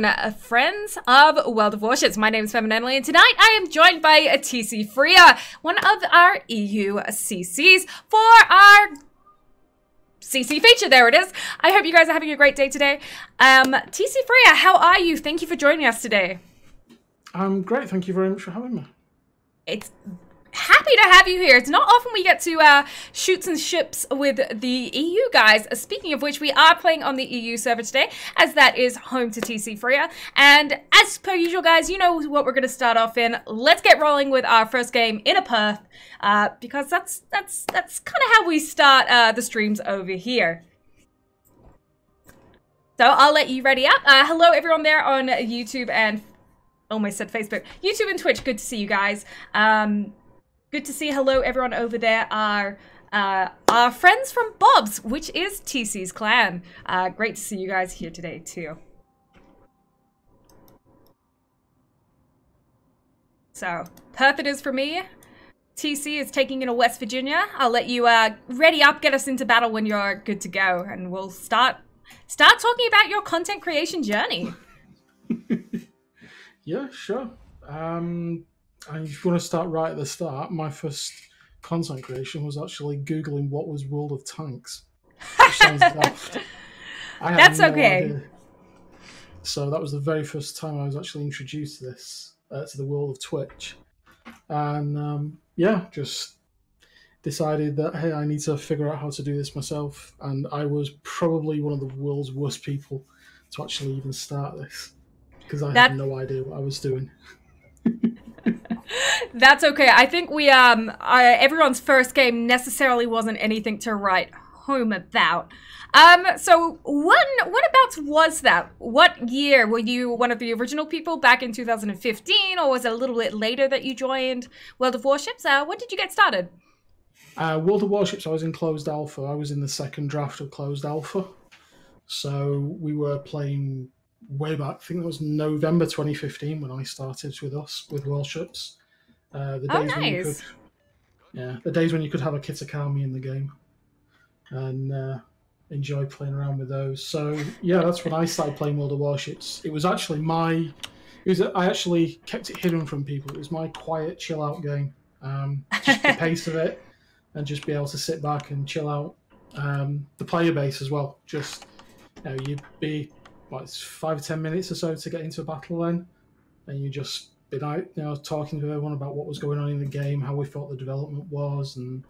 afternoon, friends of World of Warships. My name is Femennenly, and tonight I am joined by TCFreer, one of our EU CCs, for our CC feature. There it is. I hope you guys are having a great day today. TCFreer, how are you? Thank you for joining us today. I'm great. Thank you very much for having me. It's happy to have you here. It's not often we get to shoot some ships with the EU guys. Speaking of which, we are playing on the EU server today, as that is home to TCFreer. And as per usual, guys, you know what we're going to start off in. Let's get rolling with our first game in a Perth, because that's kind of how we start the streams over here. So I'll let you ready up. Hello, everyone there on YouTube and almost said Facebook, YouTube and Twitch. Good to see you guys. Good to see hello everyone over there. Our friends from Bob's, which is TC's clan. Great to see you guys here today too. So Perth it is for me. TC is taking in a West Virginia. I'll let you ready up, get us into battle when you're good to go, and we'll start talking about your content creation journey. Yeah, sure. If you want to start right at the start, my first content creation was actually Googling what was World of Tanks. Which sounds daft. That's no okay. Idea. So that was the very first time I was actually introduced to this, to the world of Twitch. And yeah, just decided that, hey, I need to figure out how to do this myself. And I was probably one of the world's worst people to actually even start this, because I had no idea what I was doing. That's okay. I think we everyone's first game necessarily wasn't anything to write home about. So what about was that? What year were you one of the original people back in 2015, or was it a little bit later that you joined World of Warships? When did you get started? World of Warships, I was in closed alpha. I was in the second draft of closed alpha. So we were playing way back. I think it was November 2015 when I started with Warships. The days when you could, the days when you could have a Kitakami in the game and enjoy playing around with those. So yeah, that's when I started playing World of Warships. It was actually I actually kept it hidden from people. It was my quiet, chill out game. Just the pace of it, and just be able to sit back and chill out. The player base as well. Just you'd be it's 5 or 10 minutes or so to get into a battle then, and you just been out, talking to everyone about what was going on in the game, how we thought the development was, and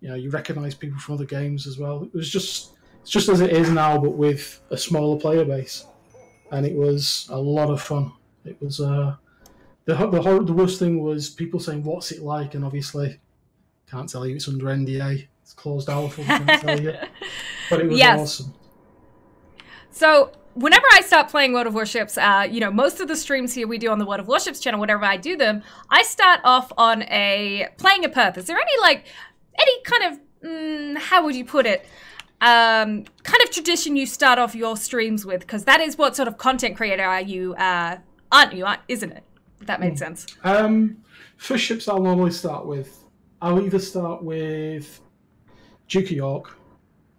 you recognise people from other games as well. It's just as it is now, but with a smaller player base, and it was a lot of fun. It was the worst thing was people saying, "What's it like?" And obviously, can't tell you. It's under NDA. It's closed alpha. Can't tell you. But it was awesome. So whenever I start playing World of Warships, most of the streams here we do on the World of Warships channel, whenever I do them, I start off on playing a Perth. Is there any kind of, how would you put it, kind of tradition you start off your streams with? Because that is what sort of content creator are you, isn't it? If that made sense. First ships I'll normally start with, I'll either start with Duke of York,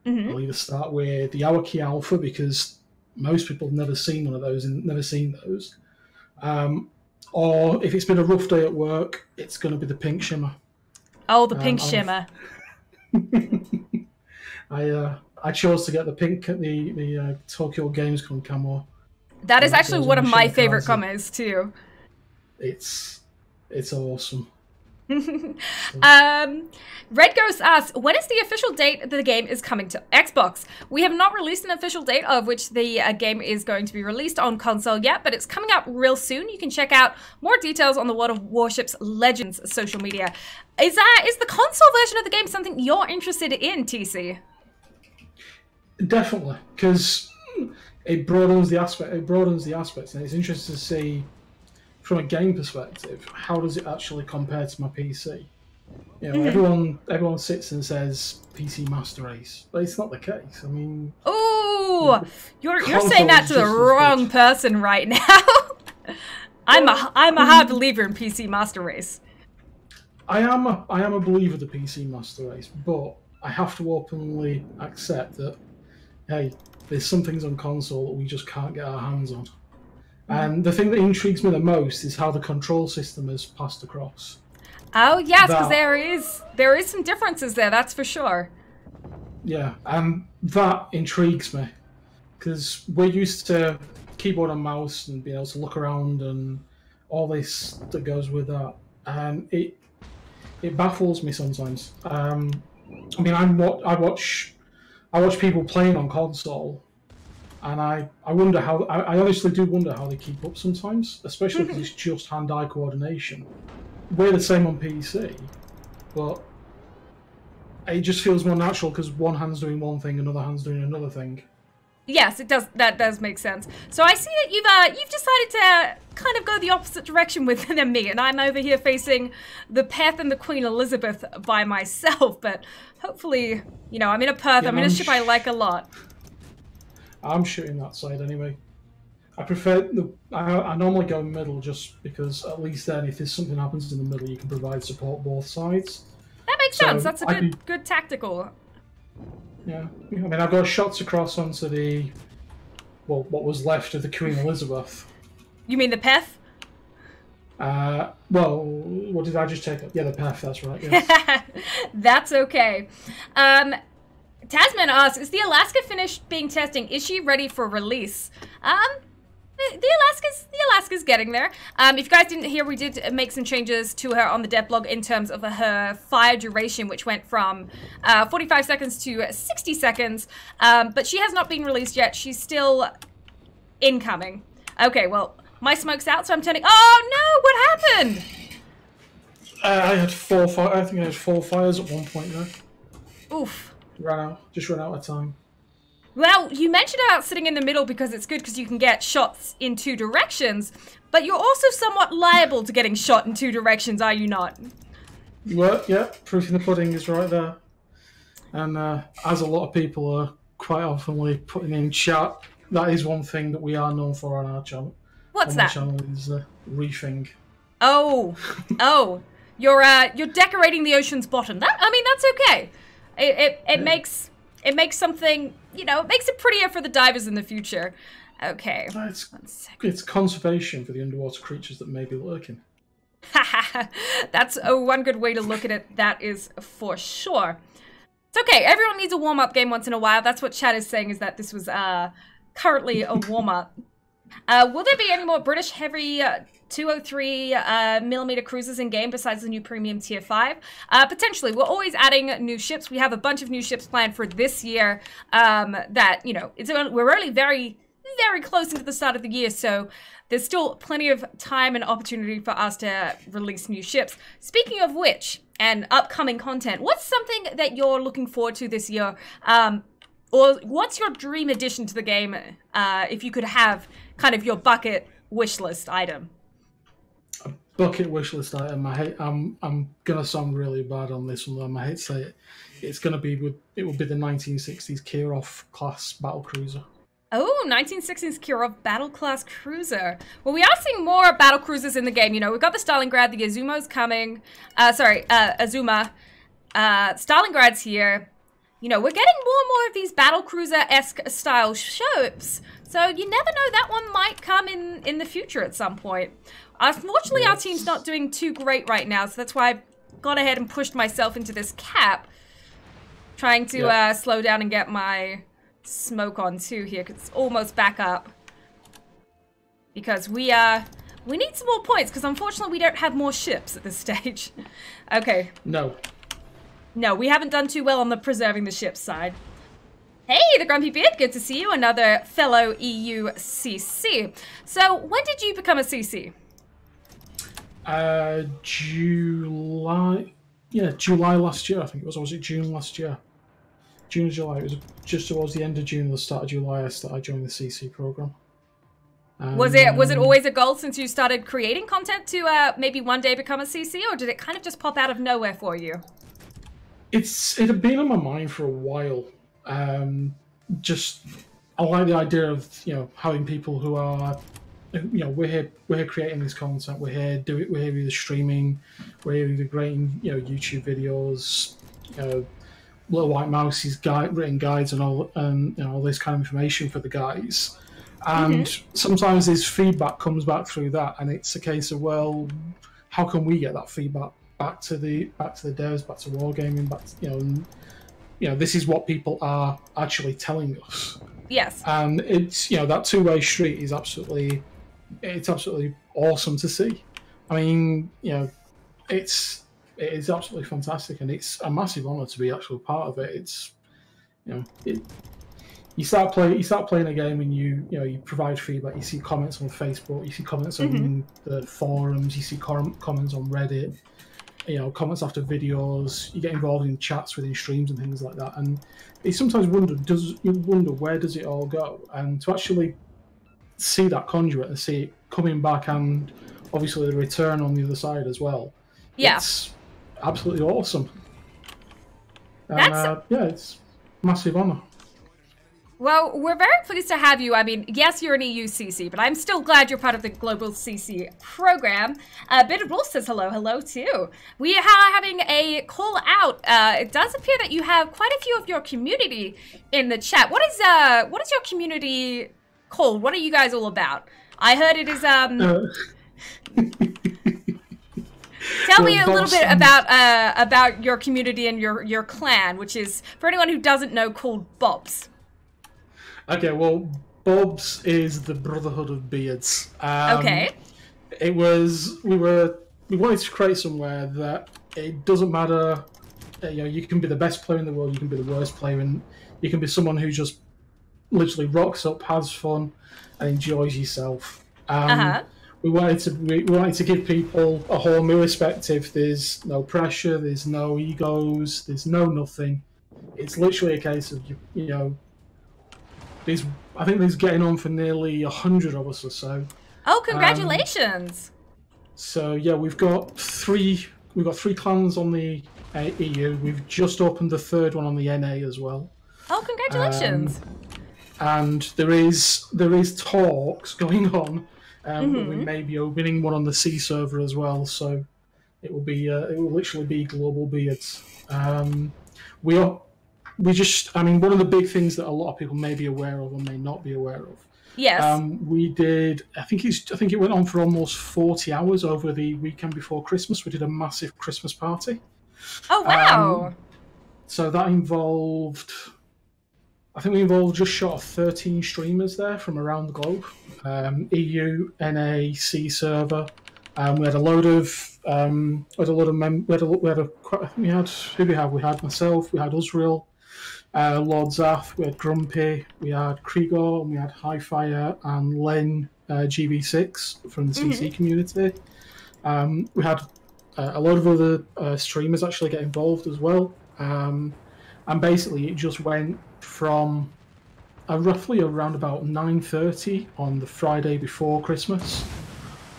I'll either start with the Awaki Alpha, because most people have never seen one of those and never seen those. Or if it's been a rough day at work, it's going to be the Pink Shimmer. Oh, the Pink Shimmer. I chose to get the pink at the Tokyo Gamescom camo. That is actually one of my favorite combos too. It's awesome. Red Ghost asks, when is the official date that the game is coming to Xbox? We have not released an official date of which the game is going to be released on console yet, but it's coming out real soon. You can check out more details on the World of Warships Legends social media. Is the console version of the game something you're interested in, TC? Definitely, because it broadens the aspects, and it's interesting to see from a game perspective, how does it actually compare to my PC? Everyone sits and says PC Master Race, but it's not the case. I mean, ooh, you're saying that to the wrong person right now. I'm a hard believer in PC Master Race. I am a believer of the PC Master Race, but I have to openly accept that, hey, there's some things on console that we just can't get our hands on. And the thing that intrigues me the most is how the control system is passed across. Oh yes, because there is some differences there. That's for sure. Yeah, and that intrigues me because we're used to keyboard and mouse and being able to look around and all this that goes with that, and it baffles me sometimes. I mean, I watch people playing on console, and I wonder how. I honestly do wonder how they keep up sometimes, especially because it's just hand-eye coordination. We're the same on PC, but it just feels more natural because one hand's doing one thing, another hand's doing another thing. Yes, it does. That does make sense. So I see that you've decided to kind of go the opposite direction with than me, and I'm over here facing the Perth and the Queen Elizabeth by myself. But hopefully, you know, I'm in a Perth. Yeah, I'm in a ship I like a lot. I'm shooting that side anyway. I prefer I normally go middle just because at least then if there's something happens in the middle, you can provide support both sides. That makes sense. That's a good tactical. Yeah, I mean, I've got shots across onto the, well, what was left of the Queen Elizabeth. You mean the Peth? Well, what did I just take up? Yeah, the Peth, that's right, yes. That's okay. Tasman asks, is the Alaska finished being testing? Is she ready for release? The Alaska's getting there. If you guys didn't hear, we did make some changes to her on the dev blog in terms of her fire duration, which went from 45 seconds to 60 seconds. But she has not been released yet. She's still incoming. Okay, well, my smoke's out, so I'm turning... Oh, no! What happened? I had 4 fires. I think I had 4 fires at one point there. Oof. Just ran out of time. Well, you mentioned about sitting in the middle because it's good because you can get shots in 2 directions, but you're also somewhat liable to getting shot in 2 directions, are you not? Well, yeah, proof in the pudding is right there. And as a lot of people are quite often putting in chat, that is one thing that we are known for on our channel. What's that? On my channel is reefing. Oh, you're decorating the ocean's bottom. I mean, that's okay. It makes something, you know, it makes it prettier for the divers in the future. Okay. It's conservation for the underwater creatures that may be lurking. That's one good way to look at it. That is for sure. It's okay. Everyone needs a warm-up game once in a while. That's what chat is saying, is that this was currently a warm-up. Will there be any more British heavy 203 millimeter cruisers in game besides the new premium tier 5? Potentially. We're always adding new ships. We have a bunch of new ships planned for this year that, you know, we're only very, very close into the start of the year, so there's still plenty of time and opportunity for us to release new ships. Speaking of which, and upcoming content, what's something that you're looking forward to this year? Or what's your dream addition to the game if you could have kind of your bucket wish list item? A bucket wish list item. I'm gonna sound really bad on this one. I hate to say it. It will be the 1960s Kirov class battle cruiser. Oh, 1960s Kirov battle class cruiser. Well, we are seeing more battle cruisers in the game. You know, we've got the Stalingrad, the Azuma's coming. Azuma. Stalingrad's here. You know, we're getting more and more of these battle cruiser-esque style ships. So you never know, that one might come in the future at some point. Unfortunately, yes. Our team's not doing too great right now, so that's why I've gone ahead and pushed myself into this cap. Trying to slow down and get my smoke on too here, because it's almost back up. Because we need some more points, because unfortunately we don't have more ships at this stage. Okay. No, we haven't done too well on the preserving the ship side. Hey, the Grumpy Beard, good to see you. Another fellow EU CC. So, when did you become a CC? July. Yeah, July last year, I think it was. Or was it June last year? June or July. It was just towards the end of June, the start of July, I joined the CC program. Was it always a goal since you started creating content to maybe one day become a CC, or did it kind of just pop out of nowhere for you? It had been on my mind for a while. I like the idea of, you know, having people who are, you know, we're here creating this content. We're here either streaming, we're here either creating, you know, YouTube videos, Little White Mouse's written guides and all, you know, all this kind of information for the guys. And sometimes this feedback comes back through that, and it's a case of, well, how can we get that feedback back to the devs, back to wargaming, back to, this is what people are actually telling us. Yes. And it's, that two-way street is absolutely awesome to see. I mean, it is absolutely fantastic, and it's a massive honour to be actually part of it. It's, you start playing a game, and you provide feedback. You see comments on Facebook, you see comments on the forums, you see comments on Reddit, comments after videos. You get involved in chats within streams and things like that. And you sometimes wonder where does it all go? And to actually see that conduit and see it coming back, and obviously the return on the other side as well. Yeah, it's absolutely awesome. And, it's massive honour. Well, we're very pleased to have you. I mean, yes, you're an EU CC, but I'm still glad you're part of the Global CC program. Bearded Wolf says hello too. We are having a call out. It does appear that you have quite a few of your community in the chat. What is your community called? What are you guys all about? I heard it is Tell me a little bit about your community and your clan, which is, for anyone who doesn't know, called Bobs. Okay, well, Bobs is the Brotherhood of Beards. Okay. We wanted to create somewhere that it doesn't matter. You can be the best player in the world, you can be the worst player, and you can be someone who just literally rocks up, has fun, and enjoys yourself. We wanted to give people a whole new perspective. There's no pressure, there's no egos, there's no nothing. It's literally a case of I think there's getting on for nearly 100 of us or so. Oh, congratulations! So yeah, we've got three clans on the EU. We've just opened the third one on the NA as well. Oh, congratulations! And there is talks going on. But we may be opening one on the C server as well. So it will literally be Global Beards. One of the big things that a lot of people may be aware of or may not be aware of. Yes. We did. I think it went on for almost 40 hours over the weekend before Christmas. We did a massive Christmas party. Oh wow! So that involved. I think we involved just short of 13 streamers there from around the globe. EU, NA, C server. We had a load of. We had myself. We had Uzrael. Lord Zath, we had Grumpy, we had Kriegor, and we had Highfire and Len GB6 from the CC community. We had a lot of other streamers actually get involved as well. And basically it just went from roughly around about 9:30 on the Friday before Christmas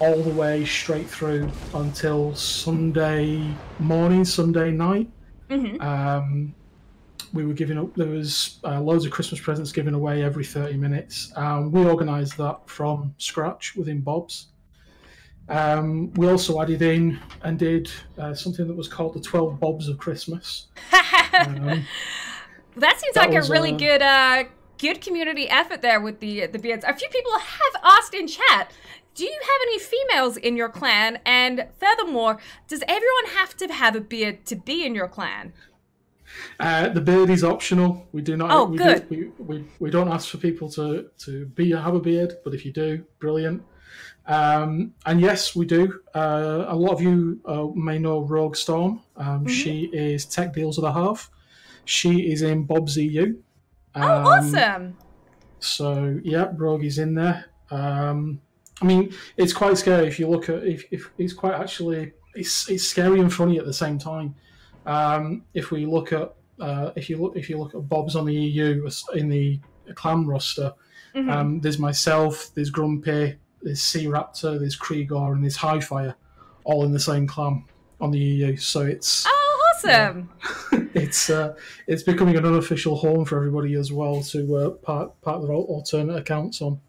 all the way straight through until Sunday morning, Sunday night. We were giving up. There was loads of Christmas presents given away every 30 minutes. We organised that from scratch within Bob's. We also added in and did something that was called the 12 Bobs of Christmas. That seems like a really good community effort there with the beards. A few people have asked in chat, do you have any females in your clan? And furthermore, does everyone have to have a beard to be in your clan? The beard is optional. We do not. Oh, good. We don't ask for people to have a beard, but if you do, brilliant. And yes, we do. A lot of you may know Rogue Storm. She is Tech Deals of the Half. She is in Bob's EU. Awesome! So yeah, Rogue is in there. I mean, it's quite scary if you look at if it's quite actually it's scary and funny at the same time. If we look at if you look at Bob's on the EU in the clan roster, there's myself, there's Grumpy, there's Sea Raptor, there's Kriegor, and there's Highfire, all in the same clan on the EU. So it's awesome. It's becoming an unofficial home for everybody as well to part their alternate accounts on,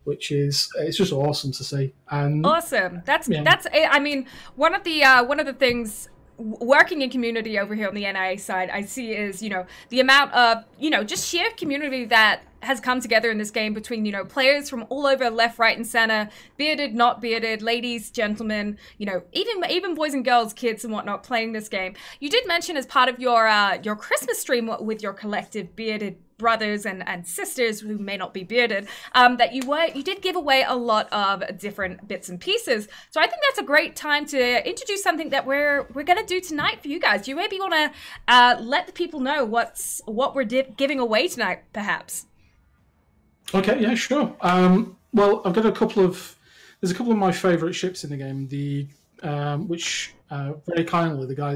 which is it's just awesome to see. And awesome. That's I mean one of the things working in community over here on the NIA side, I see is, you know, the amount of, you know, just sheer community that has come together in this game between, you know, players from all over, left, right, and center, bearded, not bearded, ladies, gentlemen, you know, even boys and girls, kids and whatnot playing this game. You did mention as part of your Christmas stream with your collective bearded brothers and sisters who may not be bearded, that you did give away a lot of different bits and pieces. So I think that's a great time to introduce something that we're gonna do tonight for you guys. Do you maybe want to let the people know what we're giving away tonight, perhaps? Okay, yeah, sure. Well, I've got there's a couple of my favourite ships in the game. Which very kindly the guy,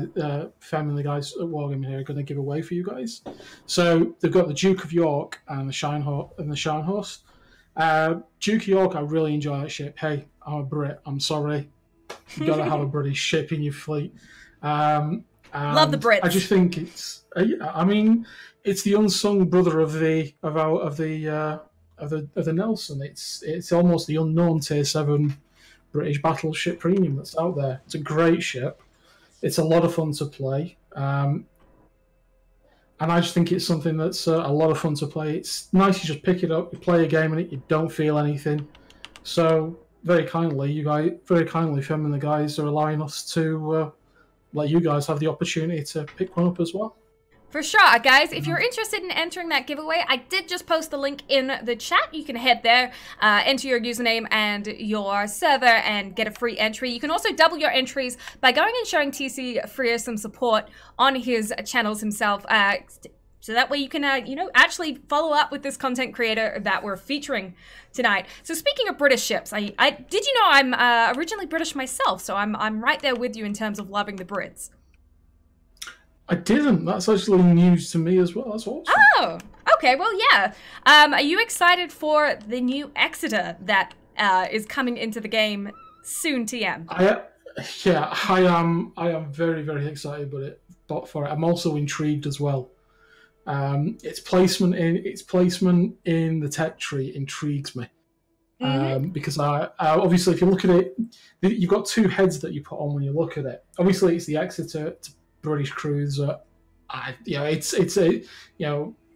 Femennenly guys at Wargaming here are going to give away for you guys. So they've got the Duke of York and the Shinehorse. Duke of York, I really enjoy that ship. Hey, I'm a Brit. I'm sorry. You've got to have a British ship in your fleet. Love the Brits. I just think I mean, it's the unsung brother of the Nelson. It's almost the unknown Tier 7 British battleship premium that's out there. It's a great ship. It's a lot of fun to play. And I just think it's something that's a lot of fun to play. It's nice, you just pick it up, you play a game in it, you don't feel anything. So very kindly, Fem and the guys are allowing us to let you guys have the opportunity to pick one up as well. For sure, guys, if you're interested in entering that giveaway, I did just post the link in the chat. You can head there, enter your username and your server and get a free entry. You can also double your entries by going and showing TCFreer some support on his channels himself. So that way you can, you know, actually follow up with this content creator that we're featuring tonight. So speaking of British ships, did you know I'm originally British myself, so I'm right there with you in terms of loving the Brits. I didn't. That's actually news to me as well. That's awesome. Oh, okay. Well, yeah. Are you excited for the new Exeter that is coming into the game soon, TM? Yeah, I am very, very excited for it. I'm also intrigued as well. Its placement in the tech tree intrigues me. Because obviously, if you look at it, you've got two heads that you put on when you look at it. Obviously, it's the Exeter British cruiser. It's a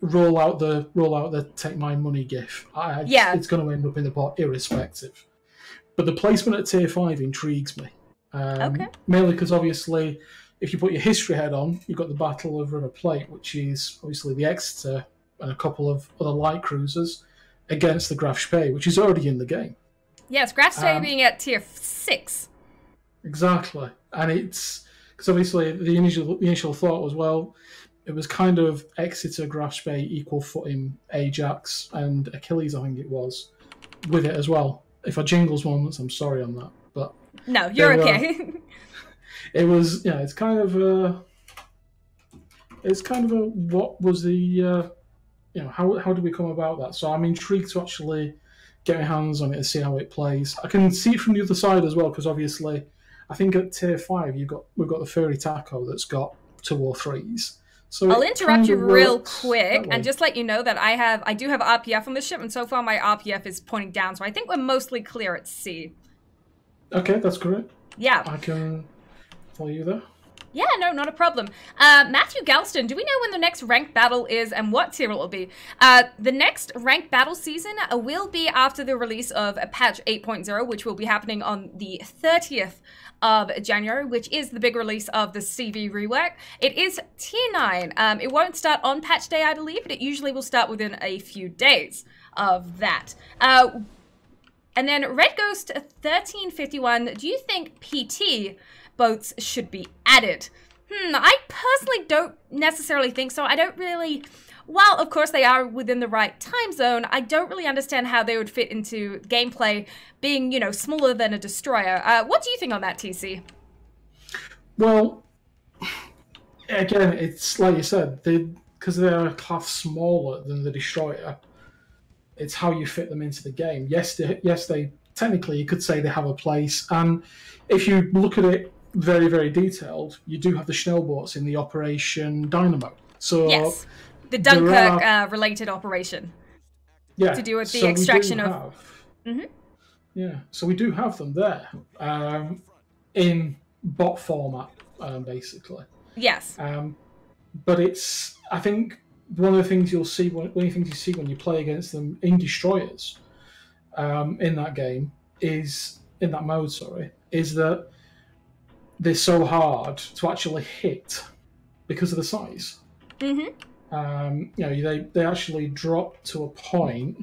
roll out the take my money gif. It's going to end up in the pot irrespective. But the placement at Tier 5 intrigues me. Okay. Mainly because obviously, if you put your history head on, you've got the Battle of River Plate, which is obviously the Exeter and a couple of other light cruisers against the Graf Spee, which is already in the game. Yes, Graf Spee being at Tier 6. Exactly, and it's because obviously the initial thought was, well, it was kind of Exeter, Graf Spee, equal footing, Ajax, and Achilles, I think it was, with it as well. If I jingles moments, I'm sorry on that, but no, you're okay. It was, it's kind of a what was the, how did we come about that? So I'm intrigued to actually get my hands on it and see how it plays. I can see it from the other side as well, because obviously, I think at Tier 5 we've got the Fairy Taco that's got 2 or 3s. So I'll interrupt you real quick and just let you know that I do have RPF on this ship, and so far my RPF is pointing down, so I think we're mostly clear at sea. Okay, that's correct. Yeah. I can follow you there. Yeah, no, not a problem. Matthew Galston, do we know when the next ranked battle is and what tier it will be? The next ranked battle season will be after the release of patch 8.0, which will be happening on the 30th of January, which is the big release of the CV rework. It is tier 9. It won't start on patch day, I believe, but it usually will start within a few days of that. And then Red Ghost 1351, do you think PT boats should be added? I personally don't necessarily think so. I don't really, while of course they are within the right time zone, I don't really understand how they would fit into gameplay being, smaller than a destroyer. What do you think on that, TC? Well, again, it's like you said, because they're a class smaller than the destroyer, it's how you fit them into the game. Yes, they technically, you could say they have a place, and if you look at it very, very detailed, you do have the Schnellboats in the Operation Dynamo. So yes, the Dunkirk related operation. Yeah, to do with the extraction of. Yeah, so we do have them there in bot format. basically. Yes. But it's, I think, one of the things you'll see, one of the things you see when you play against them in destroyers, in that game, is in that mode. Sorry, is that they're so hard to actually hit because of the size. Mm-hmm. You know, they actually drop to a point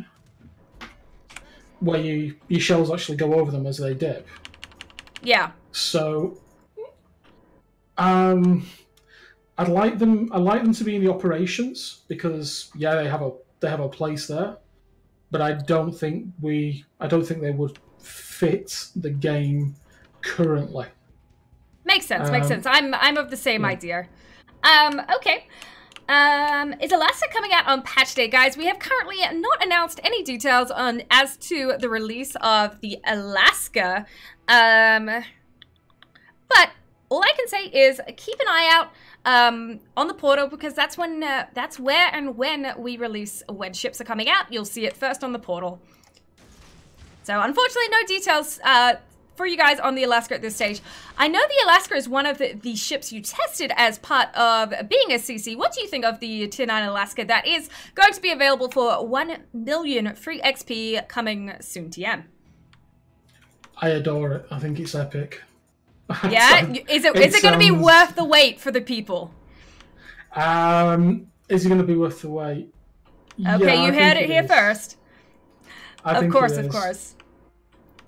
where your shells actually go over them as they dip. Yeah. So, I'd like them. I like them to be in the operations because yeah, they have a place there, but I don't think they would fit the game currently. Makes sense. Makes sense. I'm of the same yeah. idea. Okay. Is Alaska coming out on patch day, guys? We have currently not announced any details as to the release of the Alaska. But all I can say is keep an eye out on the portal, because that's where and when we release when ships are coming out. You'll see it first on the portal. So unfortunately, no details for you guys on the Alaska at this stage. I know the Alaska is one of the ships you tested as part of being a CC. What do you think of the Tier 9 Alaska that is going to be available for 1 million free XP coming soon, TM? I adore it. I think it's epic. Yeah? Is it going to be worth the wait for the people? Is it going to be worth the wait? Okay, yeah, you heard it here first. Of course.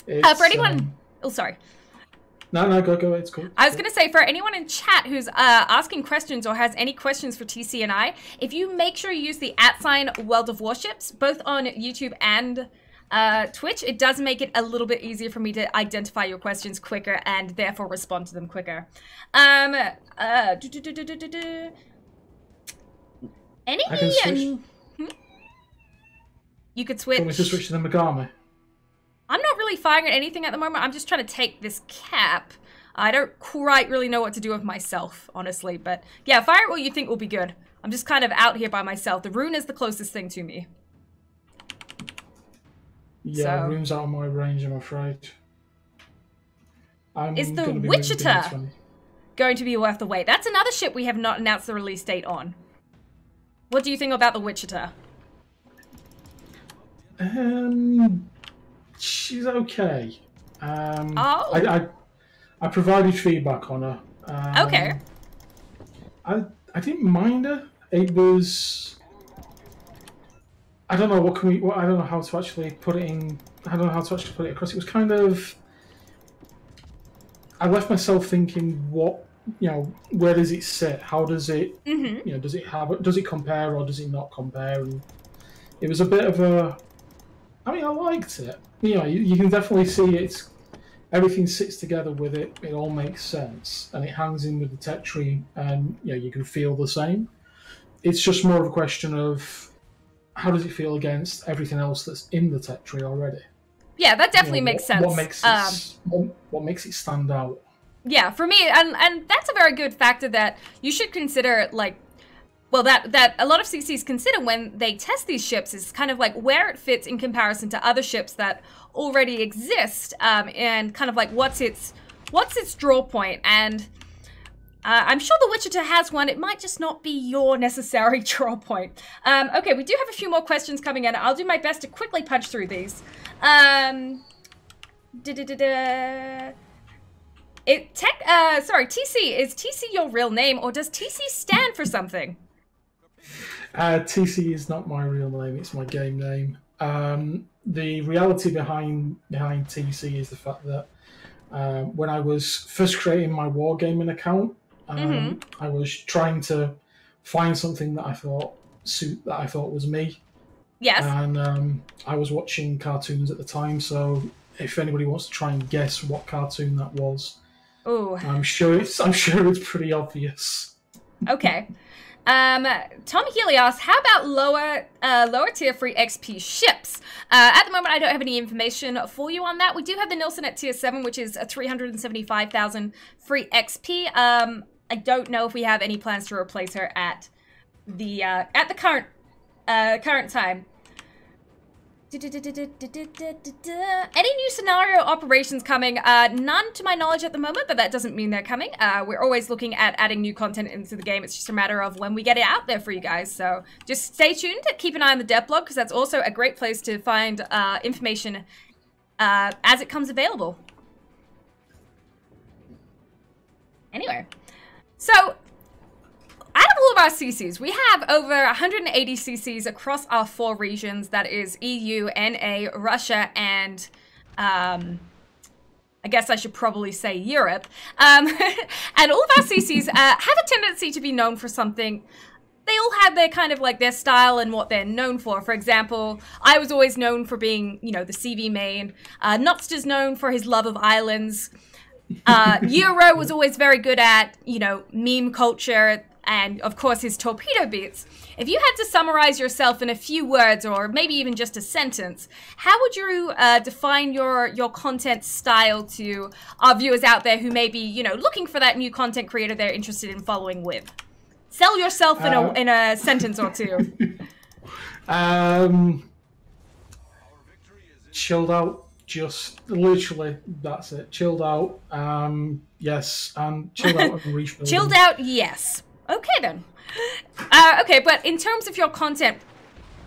For anyone... Oh, sorry. No, go ahead. It's cool. I was going to say, for anyone in chat who's asking questions or has any questions for TC and I, if you make sure you use the @ World of Warships, both on YouTube and Twitch, it does make it a little bit easier for me to identify your questions quicker and therefore respond to them quicker. You could switch. Do you want me to switch to the Megami? I'm not really firing at anything at the moment. I'm just trying to take this cap. I don't quite really know what to do with myself, honestly. But yeah, fire at what you think will be good. I'm just kind of out here by myself. The rune is the closest thing to me. Yeah, so, rune's out of my range, I'm afraid. Is the Wichita going to be worth the wait? That's another ship we have not announced the release date on. What do you think about the Wichita? She's okay. I provided feedback on her. Okay. I didn't mind her. It was. I don't know I don't know how to actually put it in. I don't know how to actually put it across. It was kind of. I left myself thinking, where does it sit? How does it? Mm-hmm. Does it compare or does it not compare? And it was a bit of a. I mean, I liked it. You can definitely see everything sits together with it. It all makes sense, and it hangs in with the tech tree, and you can feel the same. It's just more of a question of how does it feel against everything else that's in the tech tree already. Yeah, that definitely makes sense. What makes it stand out? Yeah, for me, and that's a very good factor that you should consider, that a lot of CCs consider when they test these ships is kind of like where it fits in comparison to other ships that already exist, and kind of like what's its draw point. And I'm sure the Wichita has one. It might just not be your necessary draw point. Okay, we do have a few more questions coming in. I'll do my best to quickly punch through these. TC, is TC your real name, or does TC stand for something? TC is not my real name, it's my game name. The reality behind TC is the fact that when I was first creating my wargaming account, I was trying to find something that I thought was me. Yes. And I was watching cartoons at the time, so if anybody wants to try and guess what cartoon that was, I'm sure it's pretty obvious. Okay. Tom Healy asks, how about lower tier free XP ships? At the moment, I don't have any information for you on that. We do have the Nilsson at tier 7, which is a 375,000 free XP. I don't know if we have any plans to replace her at the current time. Any new scenario operations coming? None to my knowledge at the moment, but that doesn't mean they're coming. We're always looking at adding new content into the game. It's just a matter of when we get it out there for you guys. So just stay tuned. Keep an eye on the dev blog, because that's also a great place to find information as it comes available. Anyway, so out of all of our CCs, we have over 180 CCs across our 4 regions. That is EU, NA, Russia, and I guess I should probably say Europe. And all of our CCs have a tendency to be known for something. They all have their kind of like their style and what they're known for. For example, I was always known for being, you know, the CV main. Notster's known for his love of islands. Euro was always very good at, you know, meme culture and, of course, his torpedo beats. If you had to summarize yourself in a few words or maybe even just a sentence, how would you define your content style to our viewers out there who may be, you know, looking for that new content creator they're interested in following with? Sell yourself in a sentence or two. Chilled out. Just literally, that's it. Chilled out, yes, and chilled out and refilled. Chilled out, yes. Okay then. Okay, but in terms of your content,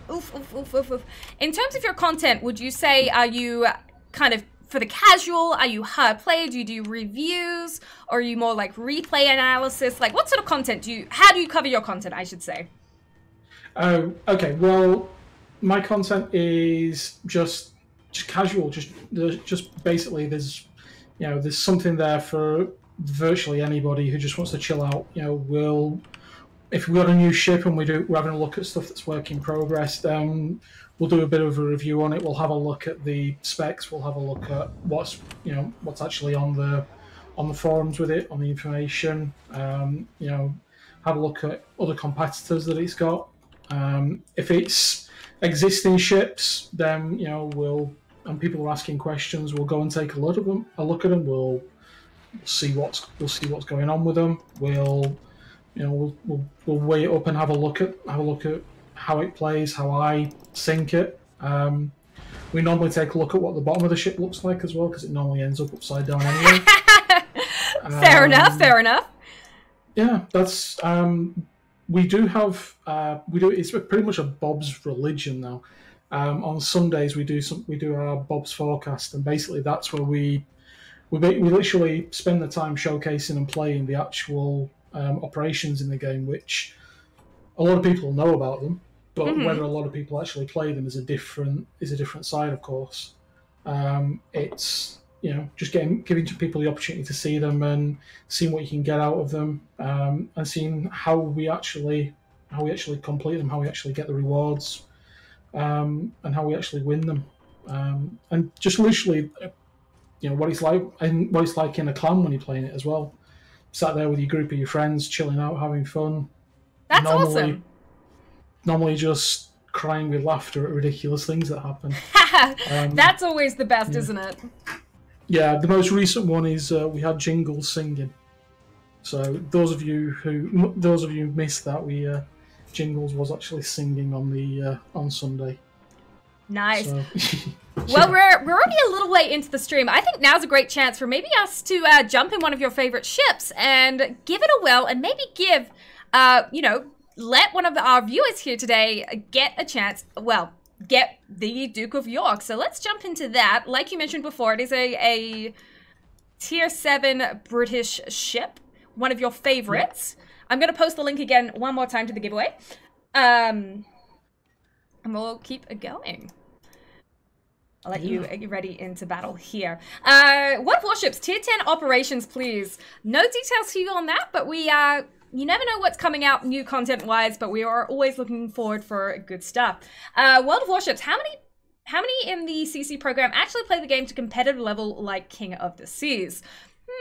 in terms of your content, would you say are you kind of for the casual? Are you hard play? Do you do reviews, or are you more like replay analysis? Like, what sort of content do you? How do you cover your content? I should say. Okay. Well, my content is just casual, just basically there's something there for virtually anybody who just wants to chill out. You know, if we've got a new ship and we're having a look at stuff that's work in progress, then we'll do a bit of a review on it. We'll have a look at the specs. We'll have a look at what's actually on the forums with it, on the information. You know, have a look at other competitors that it's got. If it's existing ships, then and people are asking questions, we'll go and take a look at them. We'll see what's going on with them. We'll weigh it up and have a look at how it plays, how I sync it. We normally take a look at what the bottom of the ship looks like as well, because it normally ends up upside down anyway. Fair enough. Yeah, that's we do have it's pretty much a Bob's religion now. On Sundays we do our Bob's forecast, and basically that's where we literally spend the time showcasing and playing the actual operations in the game, which a lot of people know about them, but whether a lot of people actually play them is a different side, of course. It's just giving to people the opportunity to see them and seeing what you can get out of them, and seeing how we actually complete them, how we actually get the rewards, and how we actually win them, and just literally what it's like, and what it's like in a clan when you're playing it as well. Sat there with your group of your friends, chilling out, having fun. That's awesome. Normally just crying with laughter at ridiculous things that happen. That's always the best, isn't it? Yeah, the most recent one is we had Jingles singing. So those of you who missed that, Jingles was actually singing on Sunday. Nice. So, well, we're already a little way into the stream. I think now's a great chance for maybe us to jump in one of your favorite ships and give it a whirl, and maybe give, let one of our viewers here today get a chance. Well, get the Duke of York. So let's jump into that. Like you mentioned before, it is a tier 7 British ship, one of your favorites. Yeah. I'm going to post the link again one more time to the giveaway. And we'll keep it going. I'll let you get ready into battle here. What warships? Tier 10 operations, please. No details for you on that, but we you never know what's coming out new content-wise, but we are always looking forward for good stuff. World of Warships, how many in the CC program actually play the game to competitive level like King of the Seas?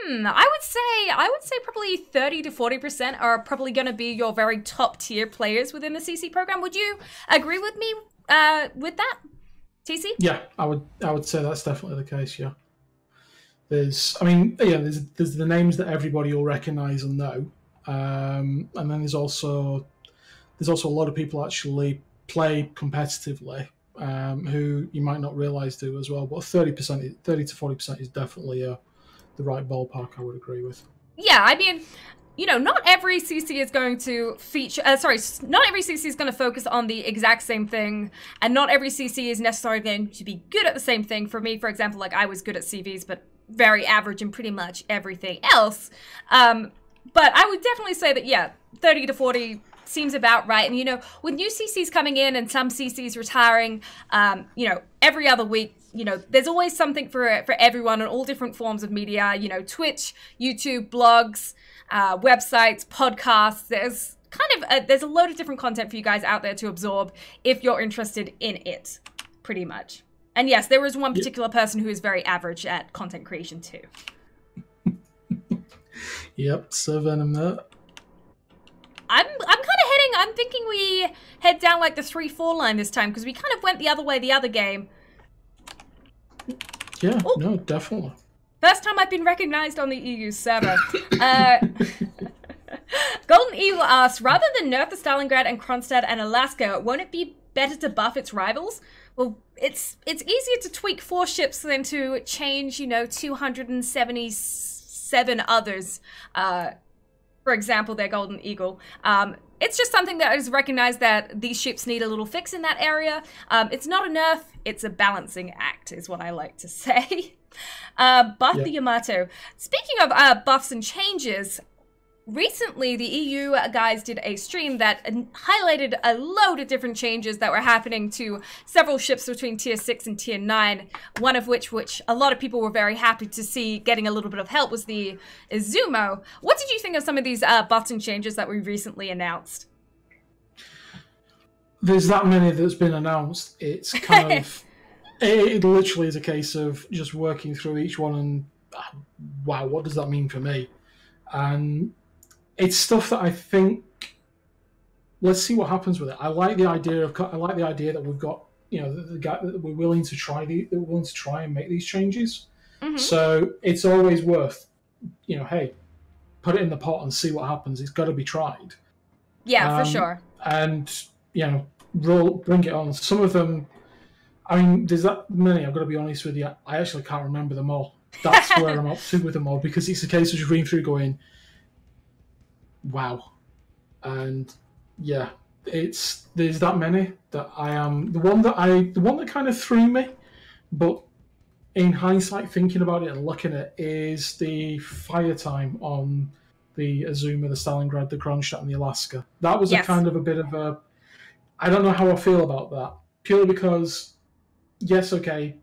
I would say probably 30 to 40% are probably going to be your very top tier players within the CC program. Would you agree with me with that, TC? Yeah, I would say that's definitely the case. Yeah, there's the names that everybody will recognise and know, and then there's also a lot of people actually play competitively, who you might not realise do as well. But 30%, 30 to 40% is definitely the right ballpark. I would agree with. Yeah, I mean, you know, not every CC is going to feature. Not every CC is going to focus on the exact same thing, and not every CC is necessarily going to be good at the same thing. For me, for example, like I was good at CVs, but very average in pretty much everything else. But I would definitely say that, yeah, 30 to 40 seems about right. And, you know, with new CCs coming in and some CCs retiring, you know, every other week, you know, there's always something for everyone on all different forms of media, you know, Twitch, YouTube, blogs, websites, podcasts. There's there's a load of different content for you guys out there to absorb if you're interested in it, pretty much. And yes, there is one particular person who is very average at content creation too. Yep, so Venom there. I'm thinking we head down like the 3-4 line this time, because we kind of went the other way the other game. Yeah, no, definitely. First time I've been recognized on the EU server. Golden Eagle asks, rather than nerf the Stalingrad and Kronstadt and Alaska, won't it be better to buff its rivals? Well, it's easier to tweak 4 ships than to change, you know, 277 others. For example, their Golden Eagle. It's just something that is recognized that these ships need a little fix in that area. It's not a nerf, it's a balancing act, is what I like to say. Buff the Yamato. Speaking of buffs and changes, recently the EU guys did a stream that highlighted a load of different changes that were happening to several ships between tier 6 and tier 9. One of which a lot of people were very happy to see getting a little bit of help was the Izumo. What did you think of some of these buffs and changes that we recently announced? There's that many that's been announced. It's kind of... It literally is a case of just working through each one and, wow, what does that mean for me? And it's stuff that I think, let's see what happens with it. I like the idea that we've got, you know, the guy that we're willing to try and make these changes. Mm-hmm. So it's always worth, you know, hey, put it in the pot and see what happens. It's got to be tried. Yeah, for sure. And, you know, bring it on. Some of them, I mean, there's that many, I've got to be honest with you, I actually can't remember them all. That's where I'm up to with them all, because it's a case of just reading through going, wow. And yeah, there's that many that I am, the one that kind of threw me, but in hindsight, thinking about it and looking at it, is the fire time on the Azuma, the Stalingrad, the Kronstadt, and the Alaska. That was a kind of a bit of a, I don't know how I feel about that, purely because, yes, okay,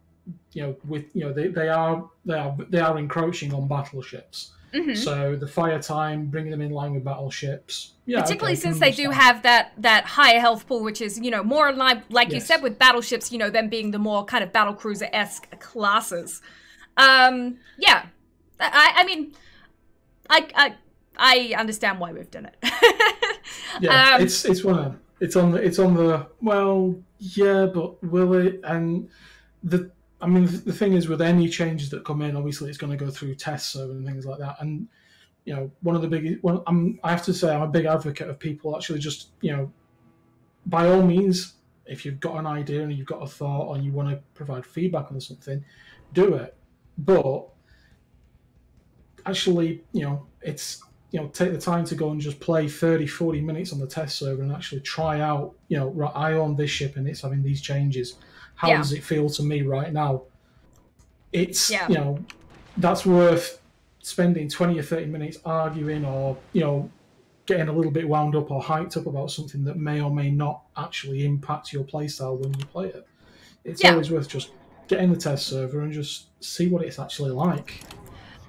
you know, with, you know, they are encroaching on battleships. Mm-hmm. So the fire time, bringing them in line with battleships, particularly since they do have that higher health pool, which is, you know, more in line, like you said, with battleships, you know, them being the more kind of battlecruiser-esque classes. I mean, I understand why we've done it. Yeah, it's one of them. It's on the well, yeah, but will it? And the thing is, with any changes that come in, obviously it's going to go through tests and things like that. And, you know, I have to say, I'm a big advocate of people actually just, you know, by all means, if you've got an idea and you've got a thought and you want to provide feedback on something, do it. But actually, you know, it's, you know, take the time to go and just play 30, 40 minutes on the test server and actually try out, you know, right, I own this ship and it's having these changes. How does it feel to me right now? It's, you know, that's worth spending 20 or 30 minutes arguing or, you know, getting a little bit wound up or hyped up about something that may or may not actually impact your playstyle when you play it. It's always worth just getting the test server and just see what it's actually like.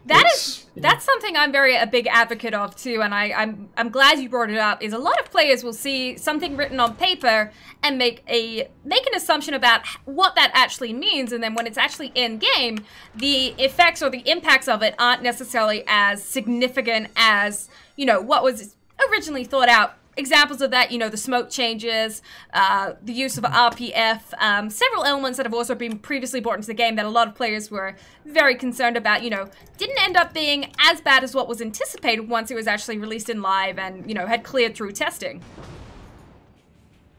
That's something I'm a big advocate of too, and I'm glad you brought it up. Is a lot of players will see something written on paper and make an assumption about what that actually means, and then when it's actually in game, the effects or the impacts of it aren't necessarily as significant as, you know, what was originally thought out. Examples of that, you know, the smoke changes, the use of RPF, several elements that have also been previously brought into the game that a lot of players were very concerned about, you know, didn't end up being as bad as what was anticipated once it was actually released in live and, you know, had cleared through testing.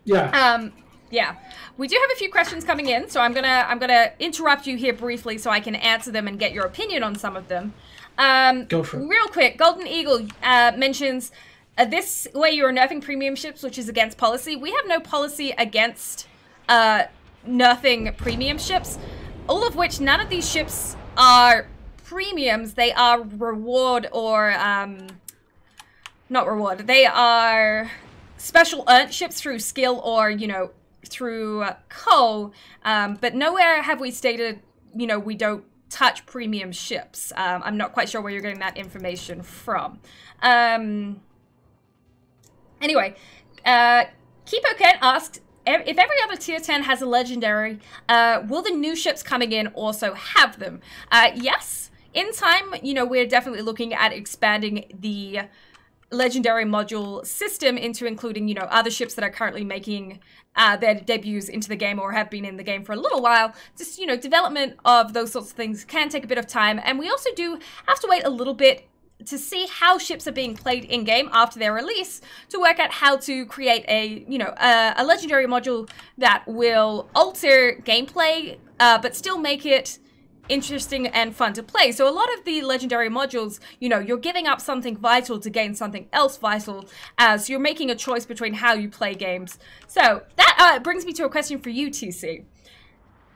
Yeah. Yeah, we do have a few questions coming in, so I'm gonna interrupt you here briefly so I can answer them and get your opinion on some of them. Go for it. Real quick, Golden Eagle mentions this way you're nerfing premium ships, which is against policy. We have no policy against nerfing premium ships, all of which none of these ships are premiums. They are reward or not reward. They are special earned ships through skill or, you know, through coal, but nowhere have we stated, you know, we don't touch premium ships. I'm not quite sure where you're getting that information from. Anyway, Kipo Ken asked, if every other tier 10 has a legendary, will the new ships coming in also have them? Yes, in time, you know, we're definitely looking at expanding the legendary module system into including, you know, other ships that are currently making their debuts into the game or have been in the game for a little while. Just, you know, development of those sorts of things can take a bit of time, and we also do have to wait a little bit to see how ships are being played in-game after their release to work out how to create a, you know, a legendary module that will alter gameplay, but still make it interesting and fun to play. So a lot of the legendary modules, you know, you're giving up something vital to gain something else vital, as you're making a choice between how you play games. So that brings me to a question for you, TC.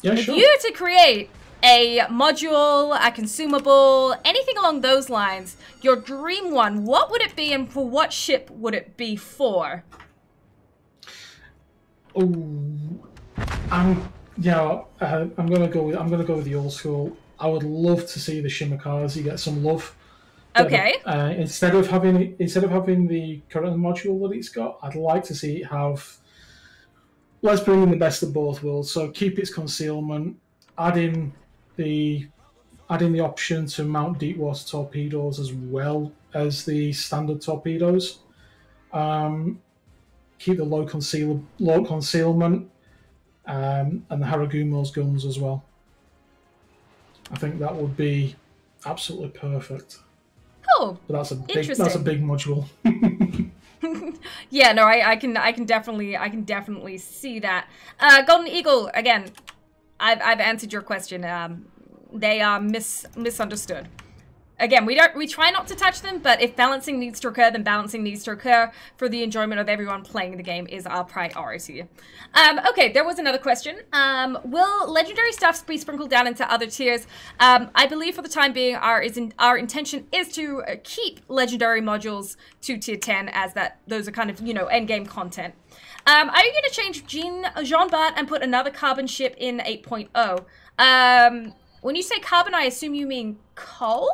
Yeah, if sure. you were to create a module, a consumable, anything along those lines, your dream one, what would it be and for what ship would it be for? Oh, I'm gonna go with the old school. I would love to see the Shimakaze get some love. Okay. Instead of having the current module that it's got, I'd like to see it have. Let's bring in the best of both worlds. So keep its concealment, add in the option to mount deep water torpedoes as well as the standard torpedoes. Keep the low concealment. And the Haragumo's guns as well. I think that would be absolutely perfect. Cool. But that's a big module. Yeah, no, I can definitely see that. Golden Eagle, again, I've answered your question. They are misunderstood. Again, we try not to touch them, but if balancing needs to occur, then balancing needs to occur for the enjoyment of everyone playing the game is our priority. Okay, there was another question. Will legendary stuff be sprinkled down into other tiers? I believe for the time being, our intention is to keep legendary modules to tier 10, as those are kind of, you know, end game content. Are you going to change Jean Bart and put another carbon ship in 8.0? When you say carbon, I assume you mean coal?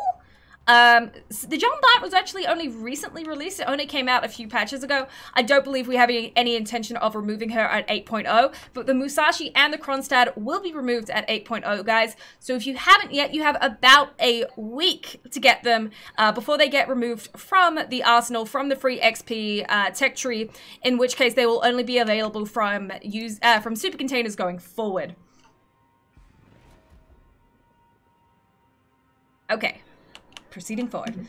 The John Bart was actually only recently released. It only came out a few patches ago. I don't believe we have any intention of removing her at 8.0, but the Musashi and the Kronstadt will be removed at 8.0, guys. So if you haven't yet, you have about a week to get them before they get removed from the arsenal, from the free XP tech tree, in which case they will only be available from super containers going forward. Okay. Proceeding forward.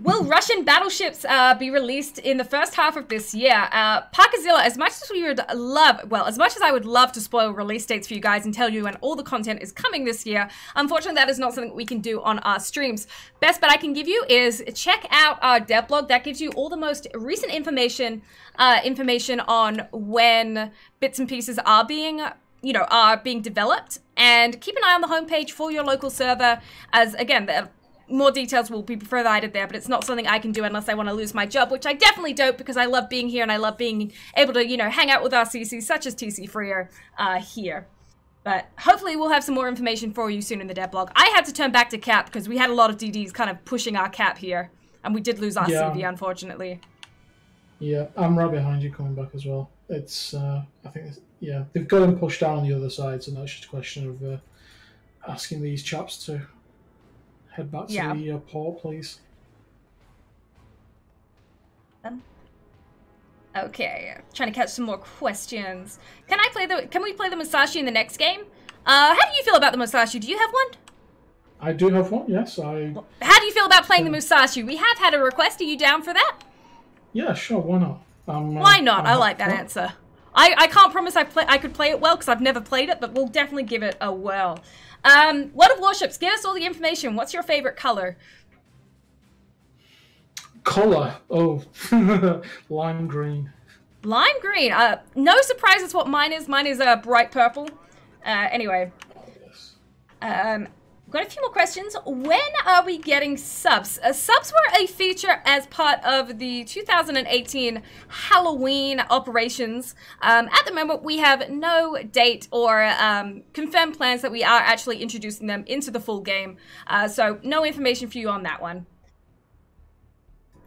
Will Russian battleships be released in the first half of this year? Parkazilla, as much as I would love to spoil release dates for you guys and tell you when all the content is coming this year, unfortunately that is not something we can do on our streams. Best bet I can give you is check out our dev blog. That gives you all the most recent information on when bits and pieces are being developed, and keep an eye on the homepage for your local server, as again, more details will be provided there, but it's not something I can do unless I want to lose my job, which I definitely don't, because I love being here and I love being able to, you know, hang out with our CCs such as TCFreer here. But hopefully we'll have some more information for you soon in the dev blog. I had to turn back to cap because we had a lot of DDs kind of pushing our cap here, and we did lose our CV, unfortunately. Yeah, I'm right behind you coming back as well. It's, I think, they've got them pushed down on the other side, so now it's just a question of asking these chaps to head back to the port, please. Okay, trying to catch some more questions. Can we play the Musashi in the next game? How do you feel about the Musashi? Do you have one? I do have one, yes. How do you feel about playing the Musashi? We have had a request. Are you down for that? Yeah, sure, why not? Why not? I like that answer. I can't promise I could play it well because I've never played it, but we'll definitely give it a whirl. World of Warships, give us all the information. What's your favorite color? Color? Oh, lime green. Lime green. No surprises what mine is. Mine is bright purple. Anyway. Got a few more questions. When are we getting subs? Subs were a feature as part of the 2018 Halloween operations. At the moment, we have no date or confirmed plans that we are actually introducing them into the full game. So no information for you on that one.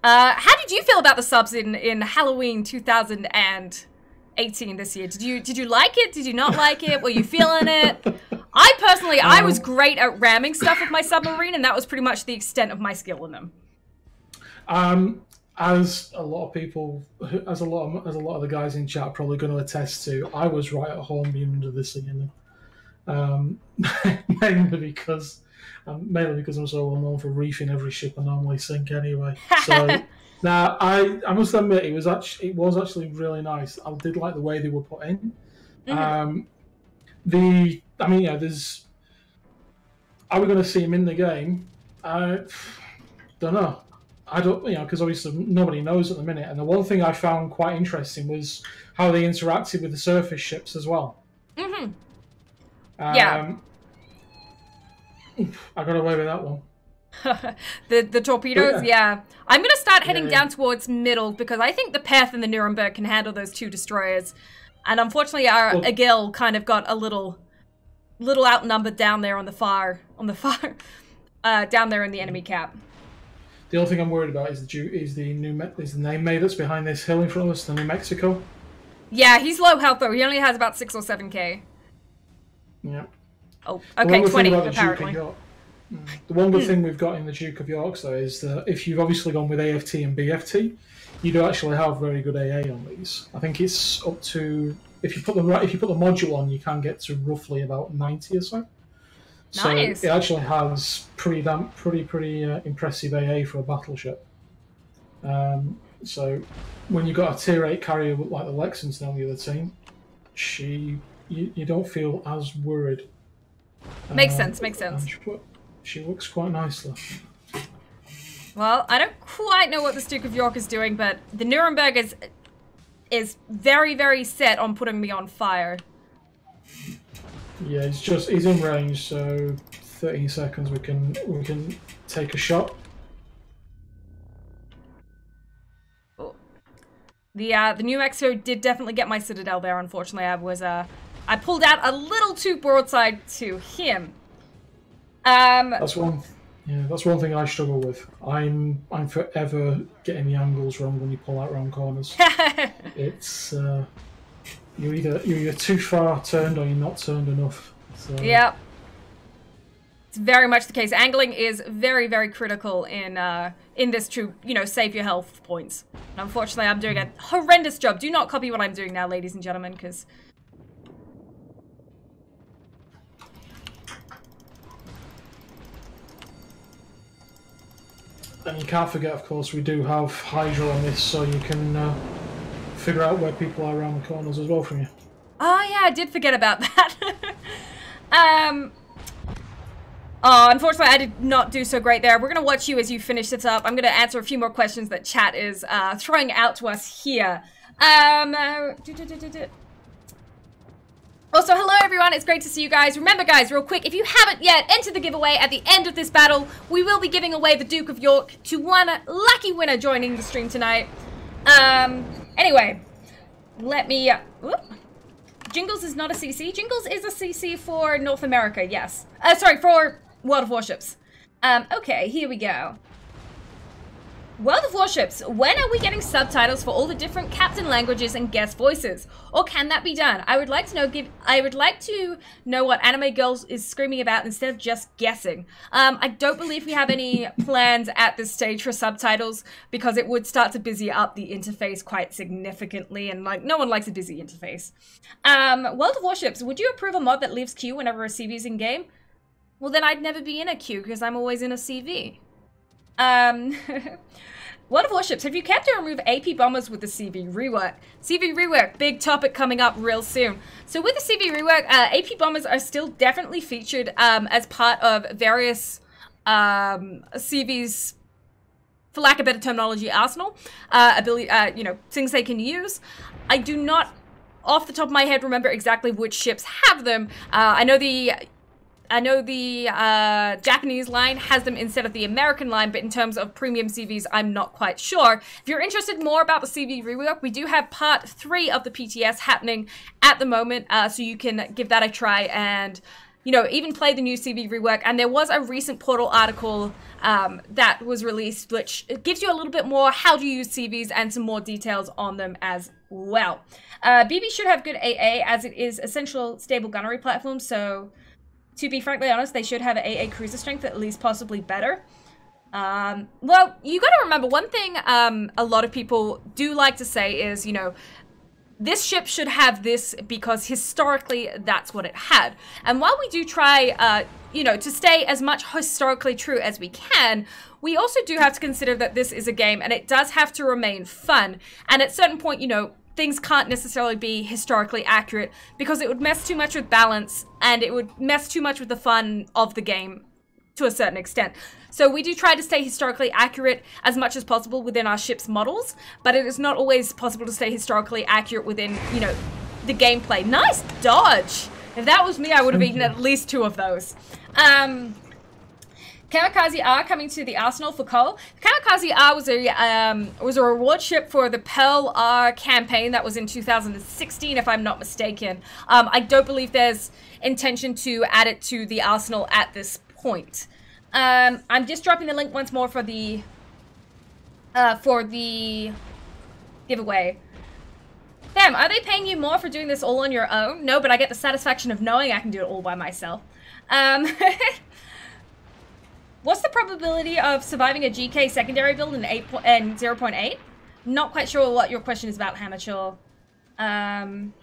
How did you feel about the subs in Halloween 2018 this year? Did you like it? Did you not like it? Were you feeling it? I personally, I was great at ramming stuff with my submarine, and that was pretty much the extent of my skill in them. As a lot of people, as a lot of the guys in chat are probably going to attest to, I was right at home being under the sea in them. mainly because I'm so well known for reefing every ship I normally sink anyway. So now I must admit it was actually really nice. I did like the way they were put in. There's. Are we going to see him in the game? I don't know. Because obviously nobody knows at the minute. And the one thing I found quite interesting was how they interacted with the surface ships as well. Yeah. I got away with that one. the torpedoes, yeah. I'm going to start heading down towards middle because I think the Perth and the Nuremberg can handle those two destroyers. And unfortunately, our Agil kind of got a little outnumbered down there on the far, down there in the enemy cap. The only thing I'm worried about is the name mate that's behind this hill in front of us, the New Mexico. Yeah, he's low health though. He only has about 6 or 7k. Yeah. Oh, okay, 20 apparently. The one good thing we've got in the Duke of York though is that if you've obviously gone with AFT and BFT, you do actually have very good AA on these. I think it's up to if you put the module on, you can get to roughly about 90 or so. Nice. So it actually has pretty impressive AA for a battleship. So when you've got a tier 8 carrier like the Lexington on the other team, you don't feel as worried. Makes sense. Makes sense. She works quite nicely. Well, I don't quite know what the Duke of York is doing, but the Nuremberg is very, very set on putting me on fire. Yeah, he's in range, so 13 seconds we can take a shot. Oh. The New Mexico did definitely get my citadel there. Unfortunately, I pulled out a little too broadside to him. That's one thing I struggle with. I'm forever getting the angles wrong when you pull out round corners. It's you're either too far turned or you're not turned enough. So. Yep. It's very much the case. Angling is very, very critical in this to, save your health points. And unfortunately, I'm doing a horrendous job. Do not copy what I'm doing now, ladies and gentlemen, because... And you can't forget, of course, we do have Hydra on this, so you can figure out where people are around the corners as well from you. Oh yeah, I did forget about that. Unfortunately, I did not do so great there. We're going to watch you as you finish this up. I'm going to answer a few more questions that chat is throwing out to us here. Also, hello everyone, it's great to see you guys. Remember guys, real quick, if you haven't yet entered the giveaway at the end of this battle, we will be giving away the Duke of York to one lucky winner joining the stream tonight. Anyway, let me... Jingles is not a CC. Jingles is a CC for North America, yes. Sorry, for World of Warships. Okay, here we go. World of Warships, when are we getting subtitles for all the different captain languages and guest voices? Or can that be done? I would like to know what Anime Girls is screaming about instead of just guessing. I don't believe we have any plans at this stage for subtitles because it would start to busy up the interface quite significantly, and no one likes a busy interface. World of Warships, would you approve a mod that leaves queue whenever a CV is in game? Well, then I'd never be in a queue because I'm always in a CV. World of Warships, have you kept or removed AP bombers with the CV rework? CV rework, big topic coming up real soon. So with the CV rework, AP bombers are still definitely featured as part of various CV's, for lack of better terminology, arsenal, you know, things they can use. I do not, off the top of my head, remember exactly which ships have them. I know the Japanese line has them instead of the American line, but in terms of premium CVs, I'm not quite sure. If you're interested more about the CV rework, we do have part 3 of the PTS happening at the moment, so you can give that a try and, you know, even play the new CV rework. And there was a recent portal article that was released, which gives you a little bit more how to use CVs and some more details on them as well. BB should have good AA, as it is essential stable gunnery platform, so to be frankly honest, they should have an AA cruiser strength, at least possibly better. Well, you gotta remember, one thing a lot of people do like to say is, you know, this ship should have this because historically that's what it had. And while we do try, you know, to stay as much historically true as we can, we also do have to consider that this is a game and it does have to remain fun. And at a certain point, you know, things can't necessarily be historically accurate because it would mess too much with balance and it would mess too much with the fun of the game to a certain extent. So we do try to stay historically accurate as much as possible within our ship's models, but it is not always possible to stay historically accurate within, you know, the gameplay. Nice dodge! If that was me, I would have eaten at least 2 of those. Kamikaze R coming to the arsenal for coal. Kamikaze R was a reward ship for the Pearl R campaign that was in 2016, if I'm not mistaken. I don't believe there's intention to add it to the arsenal at this point. I'm just dropping the link once more for the giveaway. Damn, are they paying you more for doing this all on your own? No, but I get the satisfaction of knowing I can do it all by myself. What's the probability of surviving a GK secondary build in 0.8? Not quite sure what your question is about, Hamachaw. Can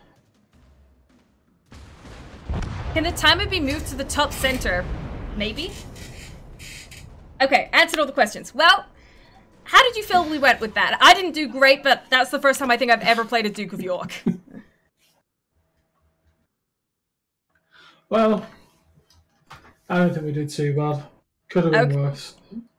the timer be moved to the top center? Maybe? Okay, answered all the questions. Well, how did you feel we went with that? I didn't do great, but that's the first time I think I've ever played a Duke of York. Well, I don't think we did too bad. Could have been worse.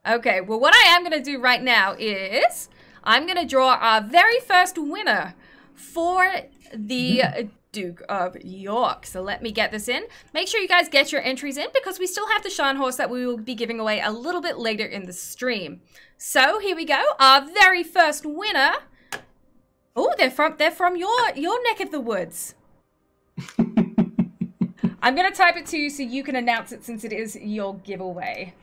Okay, well, what I am going to do right now is I'm going to draw our very first winner for the Duke of York. So let me get this in. Make sure you guys get your entries in because we still have the Shan horse that we will be giving away a little bit later in the stream. So here we go. Our very first winner. Oh, they're from your neck of the woods. I'm going to type it to you so you can announce it since it is your giveaway.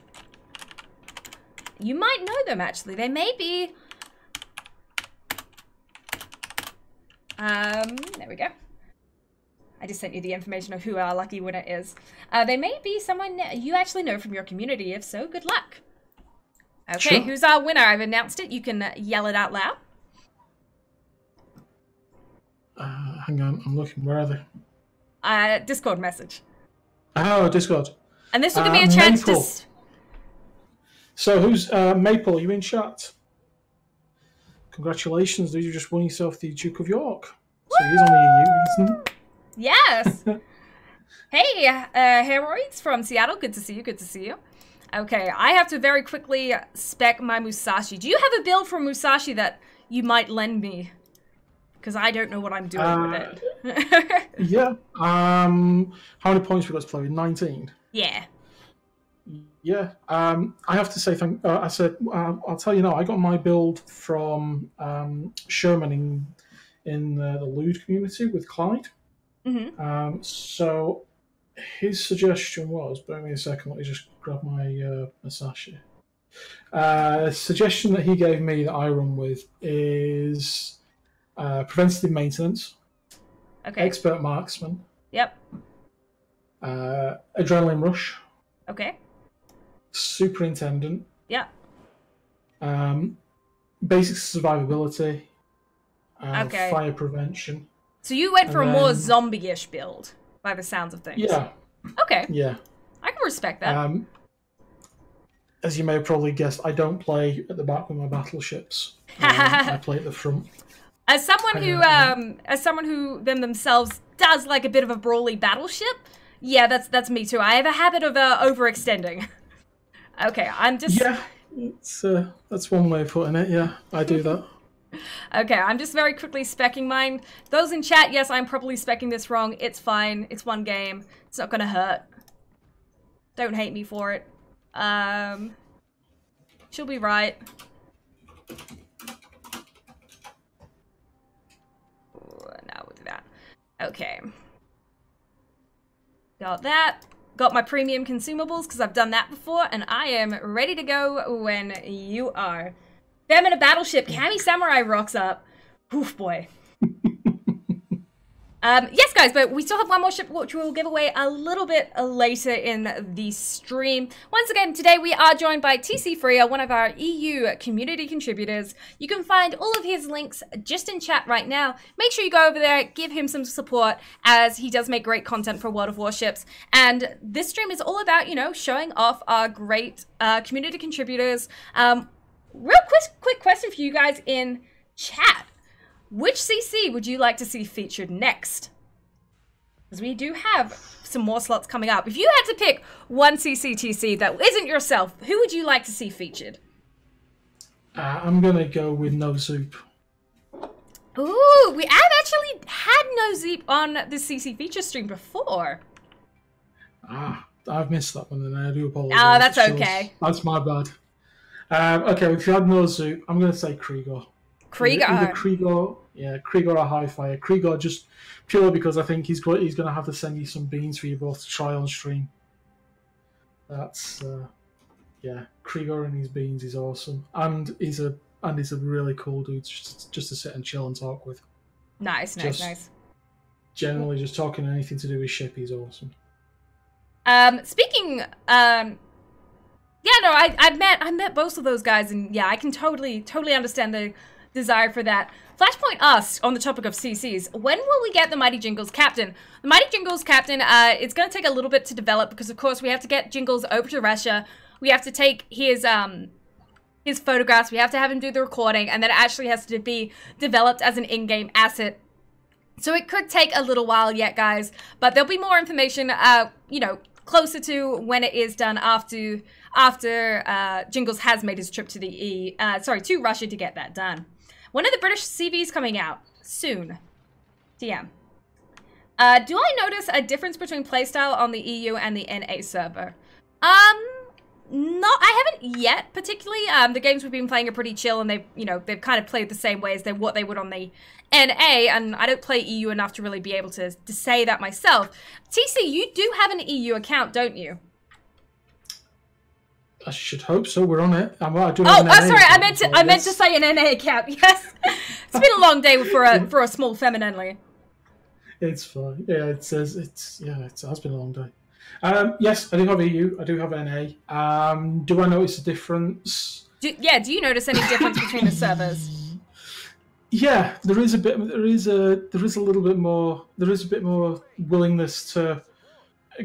You might know them, actually. They may be... there we go. I just sent you the information of who our lucky winner is. They may be someone you actually know from your community. If so, good luck. Okay, sure. Who's our winner? I've announced it. You can yell it out loud. Hang on, I'm looking. Where are they? Discord message. Oh, Discord. And this will give me a chance Maple. to... So who's Maple? Are you in chat? Congratulations, dude. You just won yourself the Duke of York. Woo! So he's only a isn't it? Yes. Hey, Heroids from Seattle. Good to see you. Good to see you. Okay, I have to very quickly spec my Musashi. Do you have a build for Musashi that you might lend me? Because I don't know what I'm doing with it. Yeah. How many points we got to play with? 19? Yeah. Yeah. I have to say, I'll tell you now, I got my build from Sherman in the Lude community with Clyde. Mm-hmm. So his suggestion was, bear me a second, let me just grab my Musashi. Suggestion that he gave me that I run with is... preventative maintenance. Okay. Expert marksman. Yep. Adrenaline rush. Okay. Superintendent. Yep. Basic survivability. Okay. Fire prevention. So you went for a more zombie-ish build, by the sounds of things. Yeah. Okay. Yeah. I can respect that. as you may have probably guessed, I don't play at the back with my battleships. I play at the front. As someone who themselves does like a bit of a brawly battleship, yeah, that's me too. I have a habit of overextending. Okay, I'm just... Yeah, that's one way of putting it, yeah. I do that. Okay, I'm just very quickly speccing mine. Those in chat, yes, I'm probably speccing this wrong. It's fine. It's one game. It's not gonna hurt. Don't hate me for it. She'll be right. Now we'll do that. Okay. Got that. Got my premium consumables because I've done that before, and I am ready to go when you are. Them in a battleship. Kami Samurai rocks up. Oof, boy. Yes, guys, but we still have one more ship which we'll give away a little bit later in the stream. Once again, today we are joined by TCFreer, one of our EU community contributors. You can find all of his links just in chat right now. Make sure you go over there, give him some support, as he does make great content for World of Warships. And this stream is all about, you know, showing off our great community contributors. Real quick question for you guys in chat. Which CC would you like to see featured next? Because we do have some more slots coming up. If you had to pick one CCTC that isn't yourself, who would you like to see featured? I'm going to go with No Zoop. Ooh, we have actually had No Zoop on the CC feature stream before. I've missed that one, and I do apologize. Oh, that's okay. That's my bad. Okay, if you had No Zoop, I'm going to say Kriegor. Either Kriegor, yeah, Kriegor or Highfire. Kriegor just purely because I think he's going to have to send you some beans for you both to try on stream. That's yeah, Kriegor and his beans is awesome, and he's a really cool dude just to sit and chill and talk with. Nice. Generally, just talking anything to do with ship, he's awesome. Speaking, yeah, no, I met both of those guys, and yeah, I can totally understand the desire for that. Flashpoint asked on the topic of CCs, when will we get the Mighty Jingles Captain? The Mighty Jingles Captain, it's going to take a little bit to develop because, of course, we have to get Jingles over to Russia. We have to take his photographs. We have to have him do the recording, and then it actually has to be developed as an in-game asset. So it could take a little while yet, guys, but there'll be more information, you know, closer to when it is done after Jingles has made his trip to to Russia to get that done. When are the British CVs coming out? Soon. DM. Do I notice a difference between playstyle on the EU and the NA server? I haven't yet, particularly. The games we've been playing are pretty chill, and they've kind of played the same way as what they would on the NA, and I don't play EU enough to really be able to say that myself. TC, you do have an EU account, don't you? I should hope so. We're on it. Sorry. I meant to say an NA account. Yes, it's been a long day for a small Femennenly. It's fine. Yeah, it has been a long day. Yes, I do have EU. I do have NA. Do I notice a difference? Do you notice any difference between the servers? Yeah, there is a little bit more. There is a bit more willingness to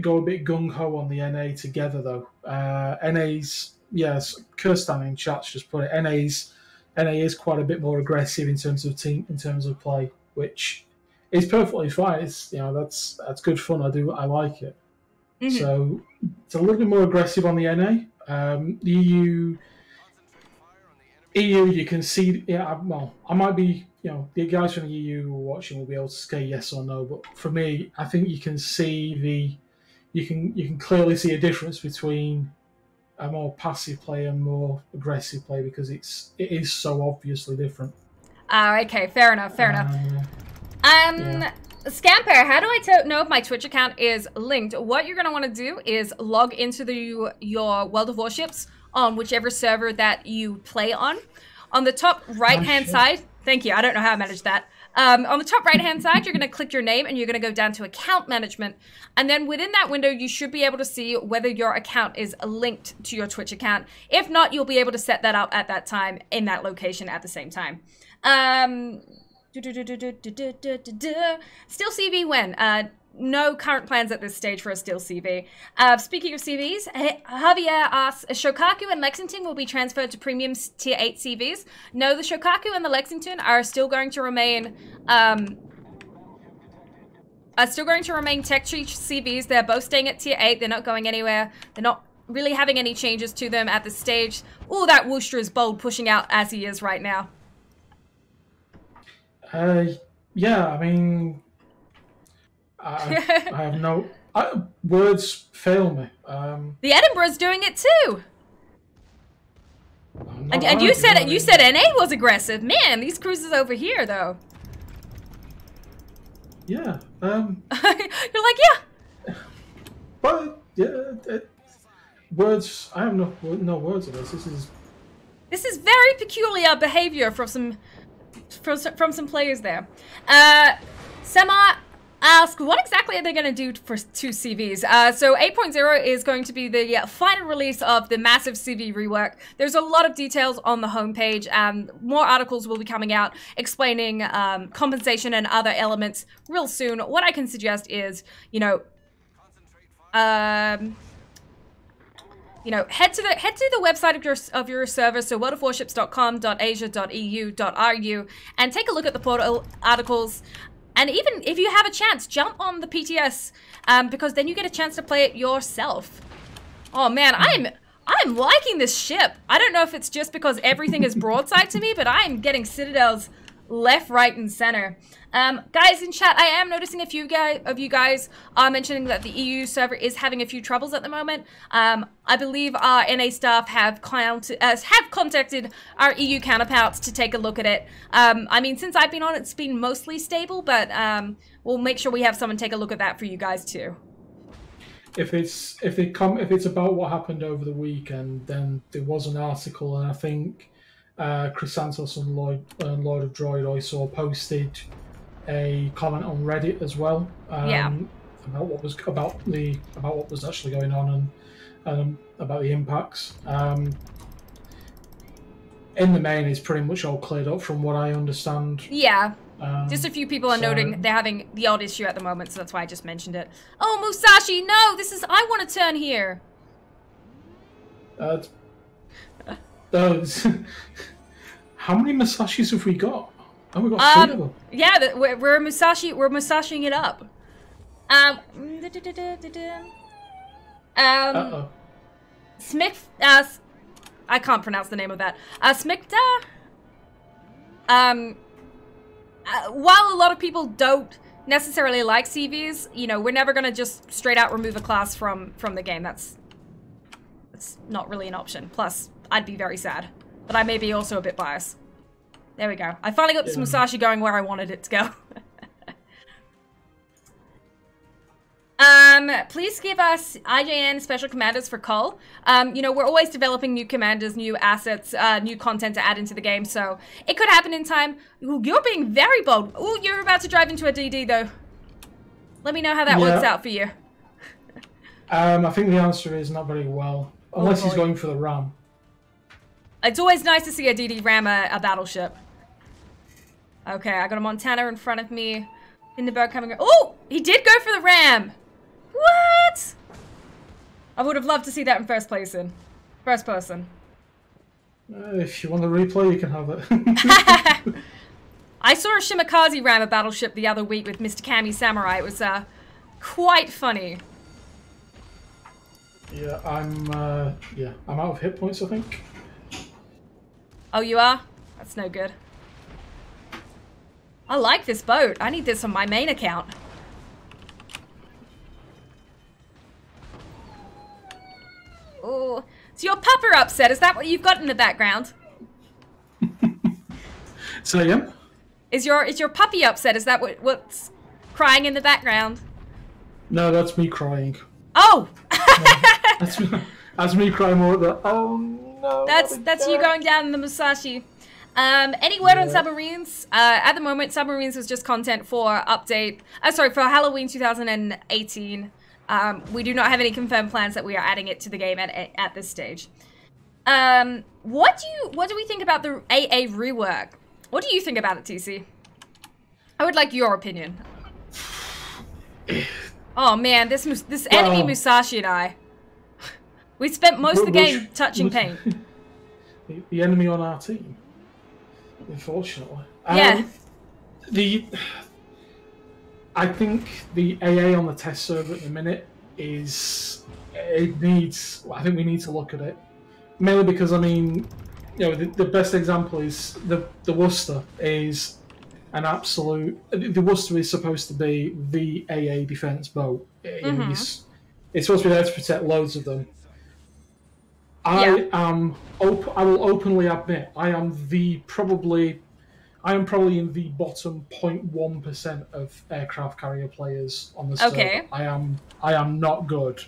go a bit gung ho on the NA together, though. NA's, yes, Kirstan in chat's just put it. NA is quite a bit more aggressive in terms of play, which is perfectly fine. It's that's good fun. I like it. Mm-hmm. So it's a little bit more aggressive on the NA. The EU, you can see. Yeah, well, I might be. The guys from the EU who are watching will be able to say yes or no. But for me, I think you can see you can clearly see a difference between a more passive play and more aggressive play because it is so obviously different. Okay, fair enough. Yeah. Scamper, how do I know if my Twitch account is linked? What you're going to want to do is log into your World of Warships on whichever server that you play on. On the top right-hand side, thank you, I don't know how I managed that. On the top right-hand side, you're going to click your name and you're going to go down to account management. And then within that window, you should be able to see whether your account is linked to your Twitch account. If not, you'll be able to set that up at that time in that location at the same time. Still CV when? no current plans at this stage for a steel CV. Speaking of CVs, Javier asks, Shokaku and Lexington will be transferred to premium tier 8 CVs. No, the Shokaku and the Lexington are still going to remain tech tree CVs. They're both staying at tier 8. They're not going anywhere. They're not really having any changes to them at this stage. Oh, that Worcester is bold, pushing out as he is right now. Yeah, I mean, I have no words fail me. The Edinburgh's doing it too. And you said NA was aggressive. Man, these cruises over here though. Yeah. You're like, yeah. But yeah, words. I have no words of this. This is very peculiar behavior from some players there. Sema asked, what exactly are they going to do for 2 CVs? So 8.0 is going to be the final release of the massive CV rework. There's a lot of details on the homepage, and more articles will be coming out explaining compensation and other elements real soon. What I can suggest is, head to the website of your server, so worldofwarships.com.asia.eu.ru, and take a look at the portal articles. And even if you have a chance, jump on the PTS, because then you get a chance to play it yourself. Oh man, I'm liking this ship. I don't know if it's just because everything is broadside to me, but I am getting citadels left, right, and center. Guys in chat, I am noticing a few of you guys are mentioning that the EU server is having a few troubles at the moment. I believe our NA staff have contacted our EU counterparts to take a look at it. I mean, since I've been on, it's been mostly stable, but we'll make sure we have someone take a look at that for you guys too. If it's about what happened over the weekend, then there was an article, and I think Chris Santos and Lloyd of Droid I saw posted a comment on Reddit as well, about what was actually going on and about the impacts. In the main, it's pretty much all cleared up from what I understand. Yeah. Just a few people are noting they're having the odd issue at the moment, so that's why I just mentioned it. Oh, Musashi, no! I want to turn here! How many Musashis have we got? Oh, we got 3 of them. Yeah, we're Musashiing it up. Smith, I can't pronounce the name of that. Smikta. While a lot of people don't necessarily like CVs, we're never gonna just straight out remove a class from the game. That's not really an option. Plus, I'd be very sad. But I may be also a bit biased. There we go. I finally got this Musashi going where I wanted it to go. Please give us IJN special commanders for Cole. We're always developing new commanders, new assets, new content to add into the game, so it could happen in time. Ooh, you're being very bold. Ooh, you're about to drive into a DD, though. Let me know how that works out for you. I think the answer is not very well, unless he's going for the ram. It's always nice to see a DD ram a battleship. Okay, I got a Montana in front of me. Hindenburg coming. Oh, he did go for the ram. What? I would have loved to see that in first person. If you want the replay, you can have it. I saw a Shimakaze ram a battleship the other week with Mr. Kami Samurai. It was quite funny. Yeah, I'm out of hit points, I think. Oh, you are? That's no good. I like this boat. I need this on my main account. Oh, so your pupper upset. Is that what you've got in the background? Say again? Is your puppy upset? Is that what's crying in the background? No, that's me crying. Oh! No, that's me crying more at the, oh no. That's you going down in the Musashi. Any word on submarines? At the moment, submarines was just content for for Halloween 2018. We do not have any confirmed plans that we are adding it to the game at this stage. What do we think about the AA rework? What do you think about it, TC? I would like your opinion. Oh man, this enemy Musashi and I. We spent most of the game touching paint. The enemy on our team, unfortunately. Yeah. I think the AA on the test server at the minute I think we need to look at it. Mainly because, I mean, you know, the best example is the Worcester is an absolute... The Worcester is supposed to be the AA defence boat. Mm-hmm. It's supposed to be there to protect loads of them. I will openly admit I am probably in the bottom 0.1% of aircraft carrier players on the server. Okay. I am not good.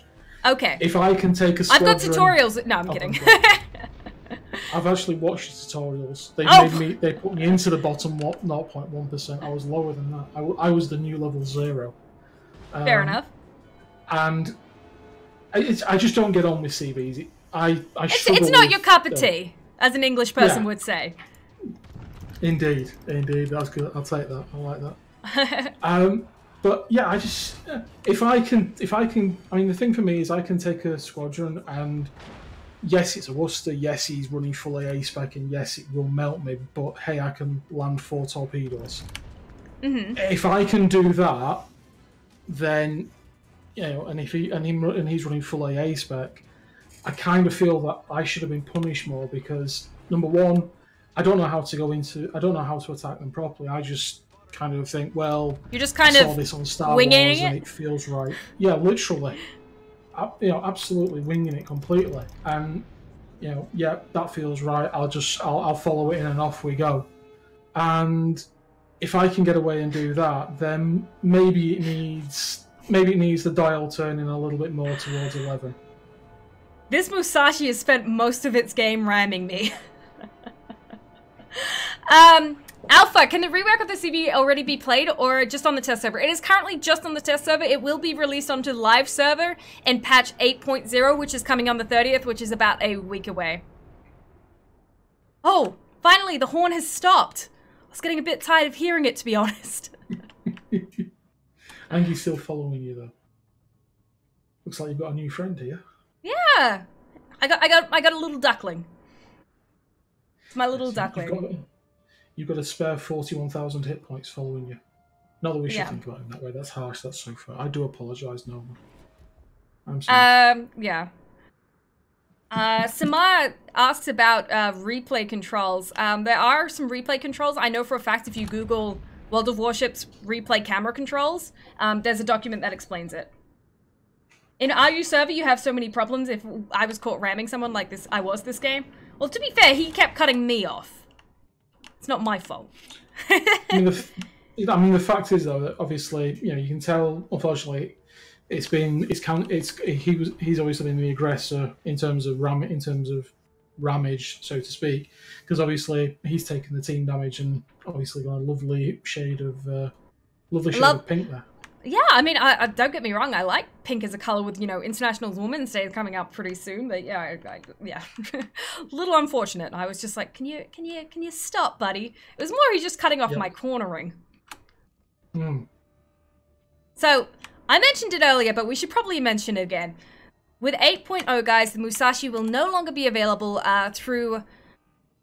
Okay. If I can take a squadron... I've got tutorials. No, I'm kidding. I've actually watched the tutorials. They put me into the bottom 0.1%. I was lower than that. I was the new level 0. Fair enough. And I just don't get on with CVs. It's not your cup of tea, as an English person would say. Indeed, that's good. I'll take that. I like that. But yeah, if I can, I mean, the thing for me is I can take a squadron and yes, it's a Worcester. Yes, he's running full AA spec, and yes, it will melt me. But hey, I can land 4 torpedoes. Mm-hmm. If I can do that, then you know, and he's running full AA spec, I kind of feel that I should have been punished more because number one, I don't know how to attack them properly. I just kind of think, well, you're just kind I of saw this on Star winging Wars it? and it feels right. Yeah, literally, you know, absolutely winging it completely. And you know, yeah, that feels right. I'll follow it in and off we go. And if I can get away and do that, then maybe it needs the dial turning a little bit more towards 11. This Musashi has spent most of its game ramming me. Alpha, can the rework of the CV already be played or just on the test server? It is currently just on the test server. It will be released onto the live server in patch 8.0, which is coming on the 30th, which is about a week away. Oh, finally, the horn has stopped. I was getting a bit tired of hearing it, to be honest. I think he's still following you, though. Looks like you've got a new friend here. Yeah, I got a little duckling. It's my little duckling. You've got a spare 41,000 hit points following you. Not that we should think about it that way. That's harsh. That's so far. I do apologise, Nova. I'm sorry. Yeah. Samar asks about replay controls. There are some replay controls. I know for a fact if you Google World of Warships replay camera controls, there's a document that explains it. In RU server, you have so many problems. If I was caught ramming someone like this, I was this game. Well, to be fair, he kept cutting me off. It's not my fault. I mean, the fact is though that obviously, you know, you can tell. Unfortunately, he's obviously been the aggressor in terms of ramage, so to speak, because obviously he's taken the team damage and obviously got a lovely shade of pink there. Yeah, I mean, I don't get me wrong. I like pink as a color with, you know, International Women's Day coming up pretty soon. But yeah, yeah, a little unfortunate. I was just like, can you stop, buddy? It was more he's just cutting off my cornering. So I mentioned it earlier, but we should probably mention it again. With 8.0, guys, the Musashi will no longer be available through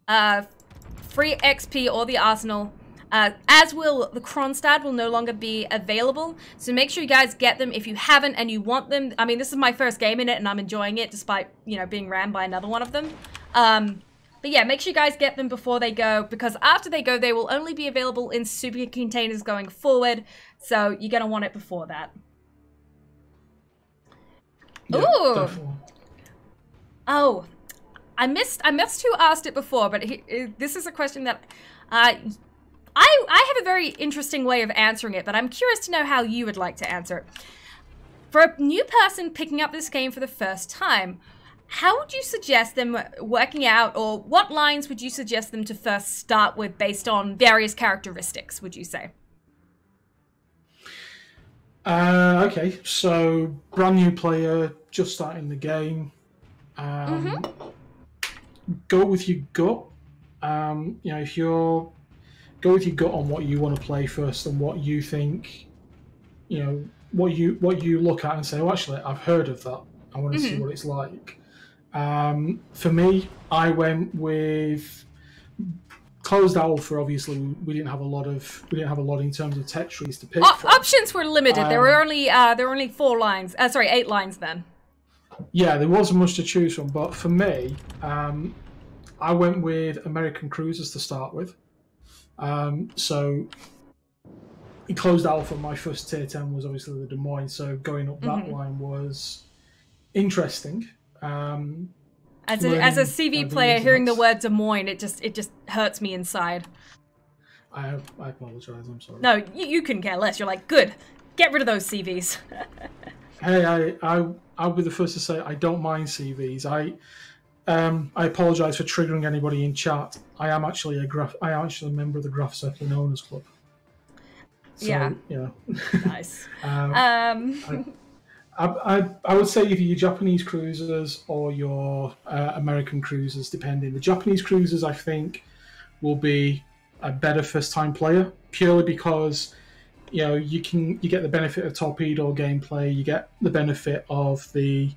free XP or the Arsenal. As will the Kronstadt will no longer be available. So make sure you guys get them if you haven't and you want them. I mean, this is my first game in it and I'm enjoying it despite, you know, being rammed by another one of them. But yeah, make sure you guys get them before they go, because after they go, they will only be available in super containers going forward. So you're going to want it before that. Yeah, ooh. Definitely. Oh, I missed who asked it before, but this is a question that I have a very interesting way of answering it, but I'm curious to know how you would like to answer it. For a new person picking up this game for the first time, how would you suggest them working out, or what lines would you suggest them to first start with based on various characteristics, would you say? Okay, so brand new player, just starting the game. Go with your gut. You know, if you're go with your gut on what you want to play first and what you think, you know, what you look at and say, oh, actually, I've heard of that. I want to see what it's like. For me, I went with closed alpha. Obviously, we didn't have a lot in terms of tech trees to pick from. Options were limited. There were only 8 lines then. Yeah, there wasn't much to choose from. But for me, I went with American cruisers to start with. So in closed alpha, my first tier 10 was obviously the Des Moines. So going up that line was interesting. As a CV player, hearing the word Des Moines, it just hurts me inside. I apologize. I'm sorry. No, you couldn't care less. You're like, good. Get rid of those CVs. Hey, I'll be the first to say I don't mind CVs. I apologize for triggering anybody in chat. I am actually a member of the Graf Zeppelin Owners Club. So, yeah. You know. Nice. I would say either your Japanese cruisers or your American cruisers, depending. The Japanese cruisers, I think, will be a better first-time player, purely because you get the benefit of torpedo gameplay, you get the benefit of the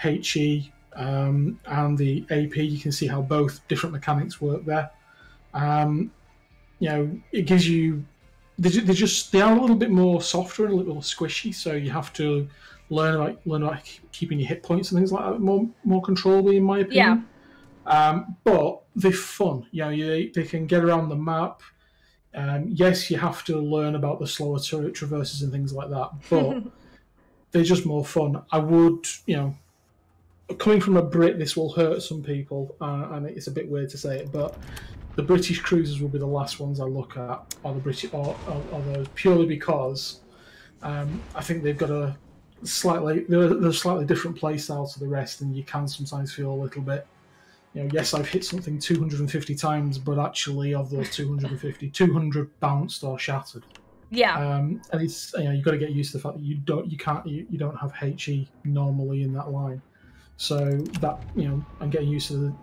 HE and the AP. You can see how both different mechanics work there. It gives you. They are a little bit more softer and a little squishy, so you have to learn about keeping your hit points and things like that more controllably, in my opinion. Yeah. But they're fun. They can get around the map. Yes, you have to learn about the slower turret traverses and things like that, but they're just more fun. I would, coming from a Brit, this will hurt some people, and it's a bit weird to say it, but the British cruisers will be the last ones I look at, or the British, or those, purely because I think they've got they're a slightly different play style to the rest, and you can sometimes feel a little bit, yes, I've hit something 250 times, but actually of those 250, 200 bounced or shattered. Yeah. And it's you've got to get used to the fact that you don't have HE normally in that line. So that and getting used to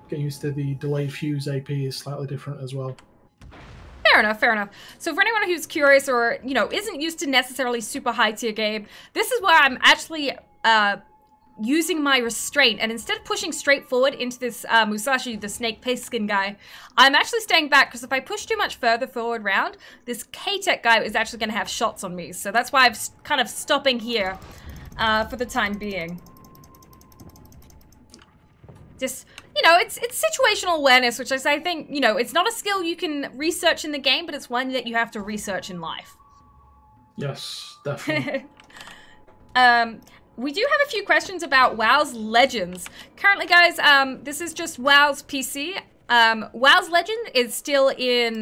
the delayed fuse AP is slightly different as well. Fair enough. So for anyone who's curious or isn't used to necessarily super high tier game, this is where I'm actually using my restraint, and instead of pushing straight forward into this Musashi, the snake paste skin guy, I'm actually staying back, because if I push too much further forward round, this K-Tech guy is actually going to have shots on me. So that's why I'm kind of stopping here for the time being. Just, it's situational awareness, which I think, it's not a skill you can research in the game, but it's one that you have to research in life. Yes, definitely. We do have a few questions about WoW's Legends. Currently, guys, this is just WoW's PC. WoW's Legend is still in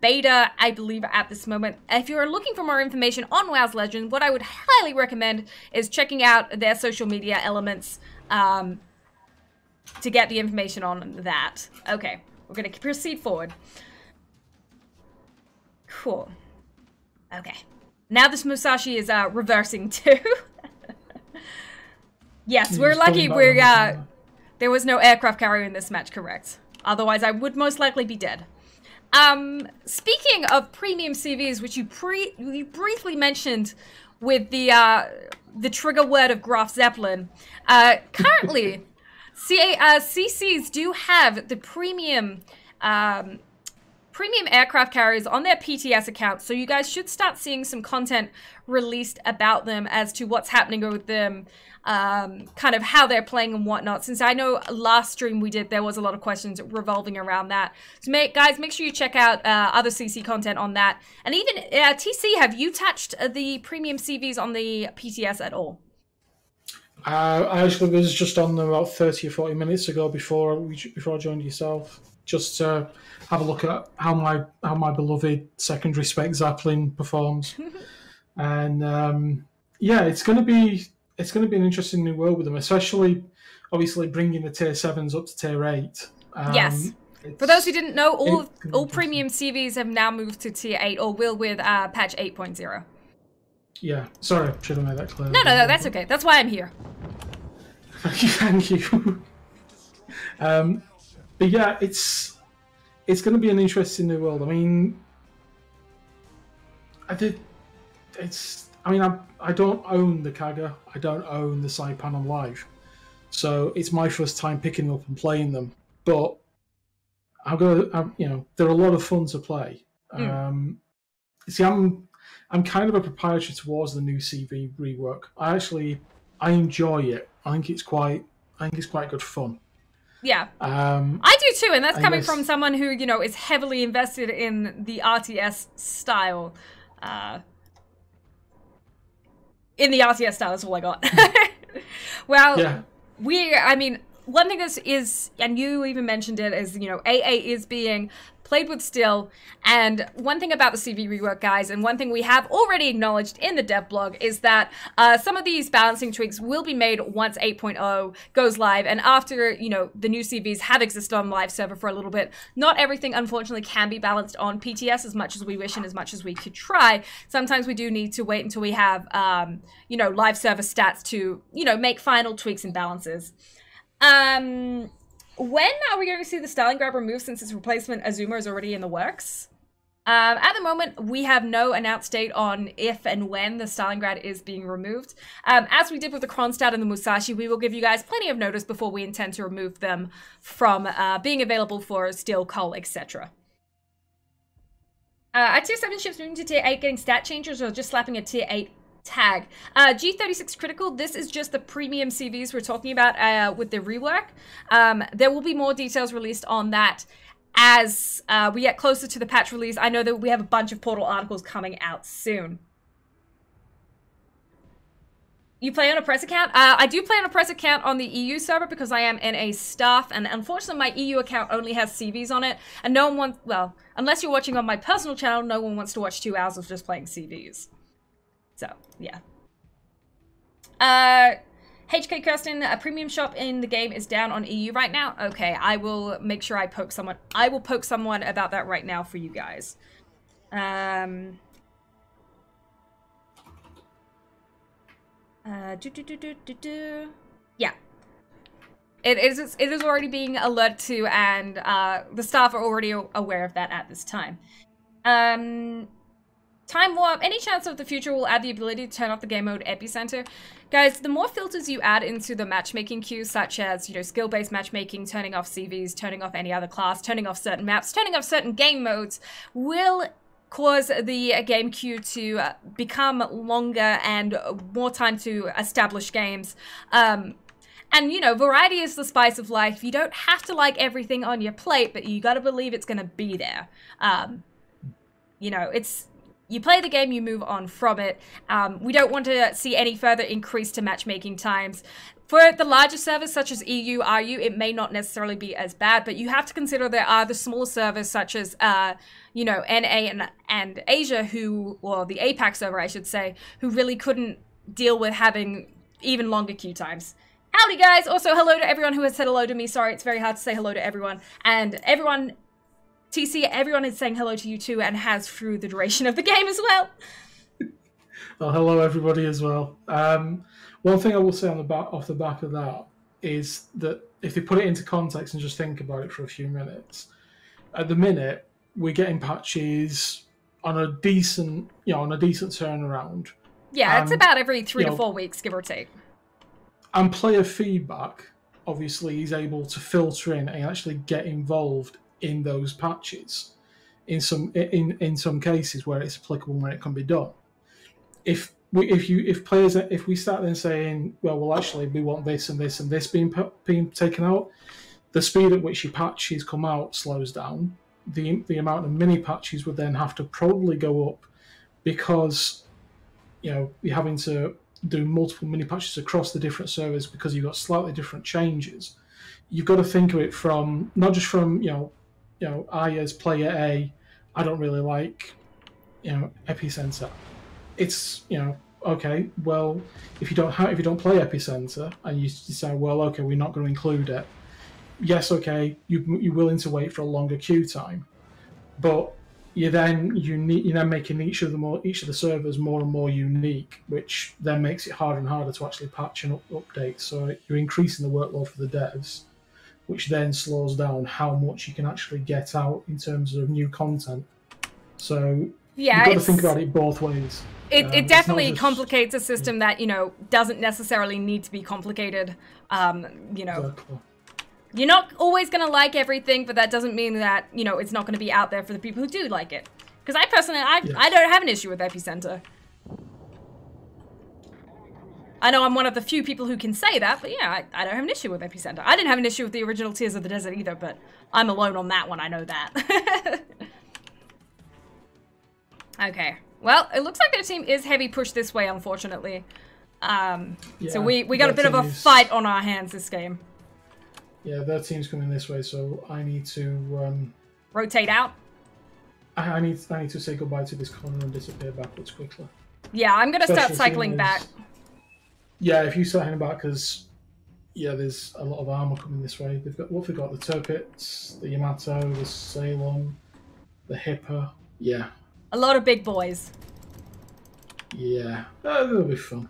beta, I believe, at this moment. If you're looking for more information on WoW's Legend, what I would highly recommend is checking out their social media elements to get the information on that. Okay, we're going to proceed forward. Cool. Okay. Now this Musashi is reversing too. Yes, we're lucky there was no aircraft carrier in this match, correct? Otherwise, I would most likely be dead. Speaking of premium CVs, which you briefly mentioned with the trigger word of Graf Zeppelin, currently CCs do have the premium aircraft carriers on their PTS account, so you guys should start seeing some content released about them as to what's happening with them, kind of how they're playing and whatnot, since I know last stream we did, there was a lot of questions revolving around that. So guys, make sure you check out other CC content on that. And even TC, have you touched the premium CVs on the PTS at all? I actually was just on them about 30 or 40 minutes ago before I joined yourself, just to have a look at how my beloved secondary spec Zeppelin performs. And yeah, it's going to be an interesting new world with them, especially obviously bringing the tier 7s up to tier 8. Yes. For those who didn't know, all premium CVs have now moved to tier 8, or will with patch 8.0. Yeah, sorry, I should have made that clear. No, that's okay. That's why I'm here. Thank you. But yeah, it's going to be an interesting new world. I mean, I mean, I don't own the Kaga, I don't own the Saipan on Live, so it's my first time picking them up and playing them. But you know, they're a lot of fun to play. See, I'm kind of a proprietary towards the new CV rework. I enjoy it. I think it's quite good fun. Yeah, I do too, and that's coming from someone who, you know, is heavily invested in the RTS style. In the RTS style, that's all I got. Well, yeah. I mean, one thing is, and you even mentioned it, is, you know, AA is being played with still, and one thing about the CV rework, guys, and one thing we have already acknowledged in the dev blog is that some of these balancing tweaks will be made once 8.0 goes live, and after, you know, the new CVs have existed on live server for a little bit. Not everything, unfortunately, can be balanced on PTS as much as we wish and as much as we could try. Sometimes we do need to wait until we have, you know, live server stats to, you know, make final tweaks and balances. When are we going to see the Stalingrad removed, since its replacement Azuma is already in the works? At the moment, we have no announced date on if and when the Stalingrad is being removed. As we did with the Kronstadt and the Musashi, we will give you guys plenty of notice before we intend to remove them from being available for steel, coal, etc. Are tier 7 ships moving to tier 8 getting stat changes, or just slapping a tier 8 tag? G36 critical, this is just the premium CVs we're talking about with the rework. There will be more details released on that as we get closer to the patch release. I know that we have a bunch of Portal articles coming out soon. You play on a press account? I do play on a press account on the EU server because I am in a staff, and unfortunately my EU account only has CVs on it, and no one wants, well, unless you're watching on my personal channel, no one wants to watch 2 hours of just playing CVs. So, yeah. HK Kirsten, a premium shop in the game is down on EU right now. Okay, I will make sure I poke someone. I will poke someone about that right now for you guys. Yeah. It is already being alerted to, and the staff are already aware of that at this time. Time Warp, any chance of the future will add the ability to turn off the game mode epicenter? Guys, the more filters you add into the matchmaking queue, such as, you know, skill-based matchmaking, turning off CVs, turning off any other class, turning off certain maps, turning off certain game modes, will cause the game queue to become longer and more time to establish games. And, you know, variety is the spice of life. You don't have to like everything on your plate, but you gotta believe it's gonna be there. You know, you play the game, you move on from it. We don't want to see any further increase to matchmaking times. For the larger servers such as EU, RU, it may not necessarily be as bad, but you have to consider there are the smaller servers such as, you know, NA and Asia or the APAC server, I should say, who really couldn't deal with having even longer queue times. Howdy, guys! Also, hello to everyone who has said hello to me. Sorry, it's very hard to say hello to everyone. And everyone... TC, everyone is saying hello to you too, and has through the duration of the game as well. Well, hello everybody as well. One thing I will say off the back of that is that if they put it into context and just think about it for a few minutes, at the minute we're getting patches on a decent, turnaround. Yeah, it's about every 3 to 4 weeks, give or take. And player feedback, obviously, is able to filter in and actually get involved in those patches in some cases where it's applicable and where it can be done. If we start then saying, well actually we want this and this and this being taken out, the speed at which your patches come out slows down. The amount of mini patches would then have to probably go up, because, you know, you're having to do multiple mini patches across the different servers because you've got slightly different changes. You've got to think of it from not just from I as player A, I don't really like, epicenter. It's, okay, well, if you don't play epicenter and you decide, well, okay, we're not going to include it. Yes, okay, you're willing to wait for a longer queue time, but you're then making each of the servers more and more unique, which then makes it harder and harder to actually patch and update. So you're increasing the workload for the devs, which then slows down how much you can actually get out in terms of new content. So Yeah, you've got to think about it both ways. It definitely complicates a system that, you know, doesn't necessarily need to be complicated. You know, Exactly. you're not always going to like everything, but that doesn't mean that, you know, it's not going to be out there for the people who do like it. Because I personally, I don't have an issue with Epicenter. I know I'm one of the few people who can say that, but yeah, I don't have an issue with Epicenter. I didn't have an issue with the original Tears of the Desert either, but I'm alone on that one, I know that. Okay. Well, it looks like their team is heavy pushed this way, unfortunately. So we got a bit of a fight on our hands this game. Yeah, their team's coming this way, so I need to rotate out. I need to say goodbye to this corner and disappear backwards quickly. Yeah, I'm gonna start cycling back. Yeah, if you start heading back, because yeah, there's a lot of armor coming this way. They've got what have they got? The Tirpitz, the Yamato, the Ceylon, the Hipper. Yeah. A lot of big boys. Yeah, that'll be fun.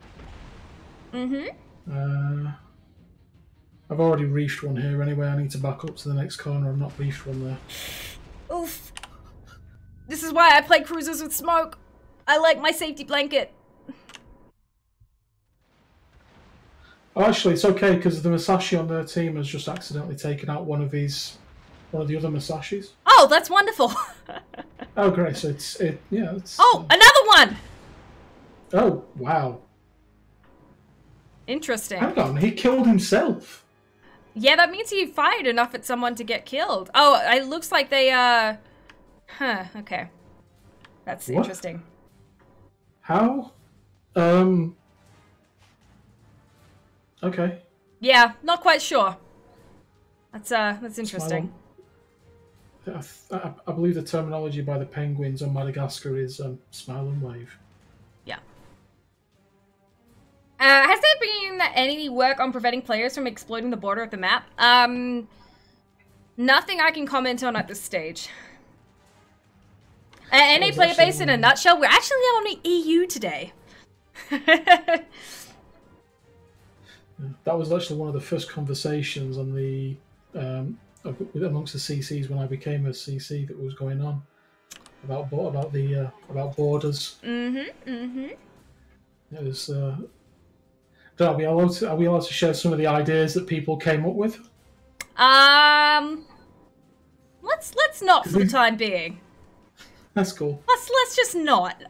I've already reached one here anyway. I need to back up to the next corner. I've not reached one there. Oof. This is why I play cruisers with smoke. I like my safety blanket. Oh, actually, it's okay because the Masashi on their team has just accidentally taken out one of the other Masashis. Oh, that's wonderful. Oh, great! So it's. Oh, another one. Oh, wow. Interesting. Hang on, he killed himself. Yeah, that means he fired enough at someone to get killed. Oh, it looks like they, Huh, okay. That's interesting. How? Okay. Yeah, not quite sure. That's interesting. I believe the terminology by the penguins on Madagascar is smile and wave. Yeah. Has there been any work on preventing players from exploiting the border of the map? Nothing I can comment on at this stage. NA player base in a nutshell, we're actually on the EU today. That was actually one of the first conversations on the amongst the CCs when I became a CC that was going on about borders. It was. Are we allowed to share some of the ideas that people came up with? Let's not for the time being. That's cool. Let's just not.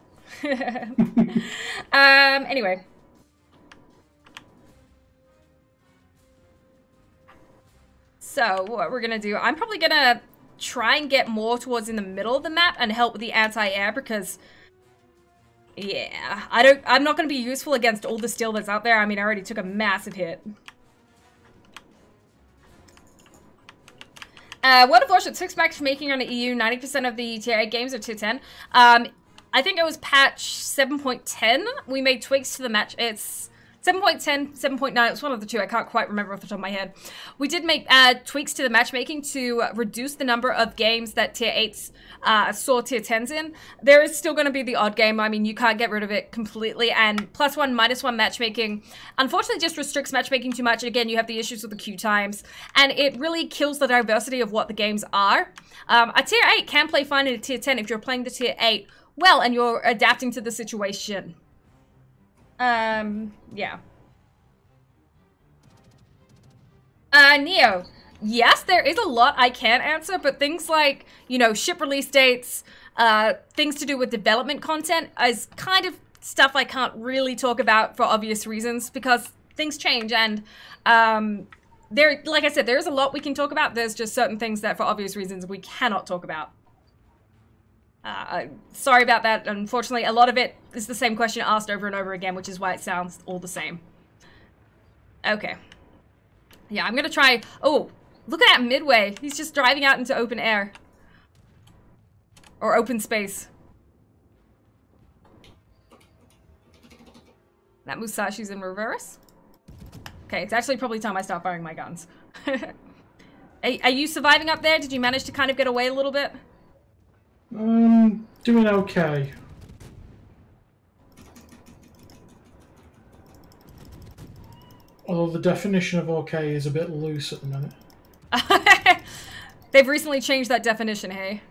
Anyway. So, what we're gonna do, I'm probably gonna try and get more towards in the middle of the map and help with the anti-air because, yeah, I'm not gonna be useful against all the steel that's out there. I mean, I already took a massive hit. World of Warships 6 matchmaking on the EU, 90% of the tier 8 games are tier 10. I think it was patch 7.10. We made tweaks to the match. It's 7.10, 7.9, it's one of the two, I can't quite remember off the top of my head. We did make tweaks to the matchmaking to reduce the number of games that tier 8s saw tier 10s in. There is still going to be the odd game, I mean, you can't get rid of it completely, and +1, -1 matchmaking unfortunately just restricts matchmaking too much. Again, you have the issues with the queue times, and it really kills the diversity of what the games are. A tier 8 can play fine in a tier 10 if you're playing the tier 8 well and you're adapting to the situation. Yeah. Neo. Yes, there is a lot I can answer, but things like, you know, ship release dates, things to do with development content is kind of stuff I can't really talk about for obvious reasons because things change and, like I said, there's a lot we can talk about. There's just certain things that for obvious reasons we cannot talk about. Sorry about that. Unfortunately, a lot of it is the same question asked over and over again, which is why it sounds all the same. Okay. Yeah, I'm gonna try... Oh, look at that Midway. He's just driving out into open air. Or open space. That Musashi's in reverse. Okay, it's actually probably time I start firing my guns. Are you surviving up there? Did you manage to kind of get away a little bit? Doing okay. Although the definition of okay is a bit loose at the minute. They've recently changed that definition, hey?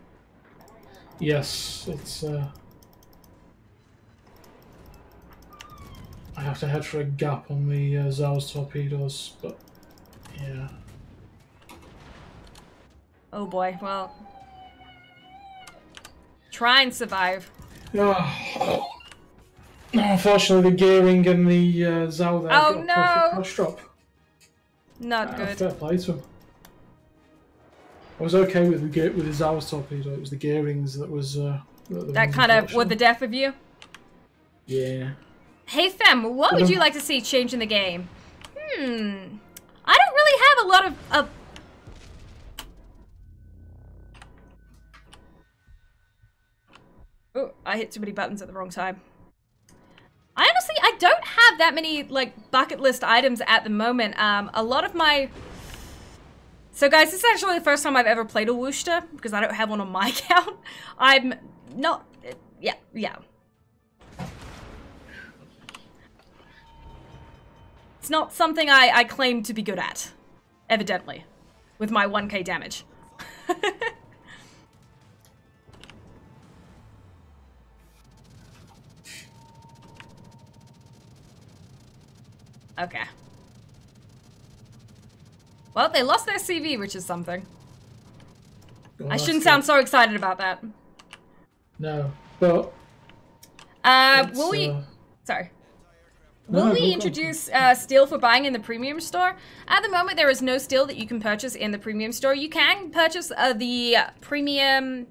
Yes, it's I have to head for a gap on the Zau's torpedoes, but yeah. Oh boy, well. Try and survive. Oh. Unfortunately, the gearing and the Zau there got a perfect crash drop. Not good. Fair play to him. I was okay with the Zau's torpedo. It was the gearings that was that kind of were the death of you. Yeah. Hey Fem, what would you like to see change in the game? I don't really have a lot of. Oh, I hit too many buttons at the wrong time. I don't have that many, like, bucket list items at the moment. A lot of my... So, guys, this is actually the first time I've ever played a Worcester, because I don't have one on my account. I'm not... Yeah. It's not something I claim to be good at, evidently, with my 1k damage. Okay. Well, they lost their CV, which is something. Well, I shouldn't sound so excited about that. No, but... will we... Sorry. Will we introduce steel for buying in the premium store? At the moment, there is no steel that you can purchase in the premium store. You can purchase the premium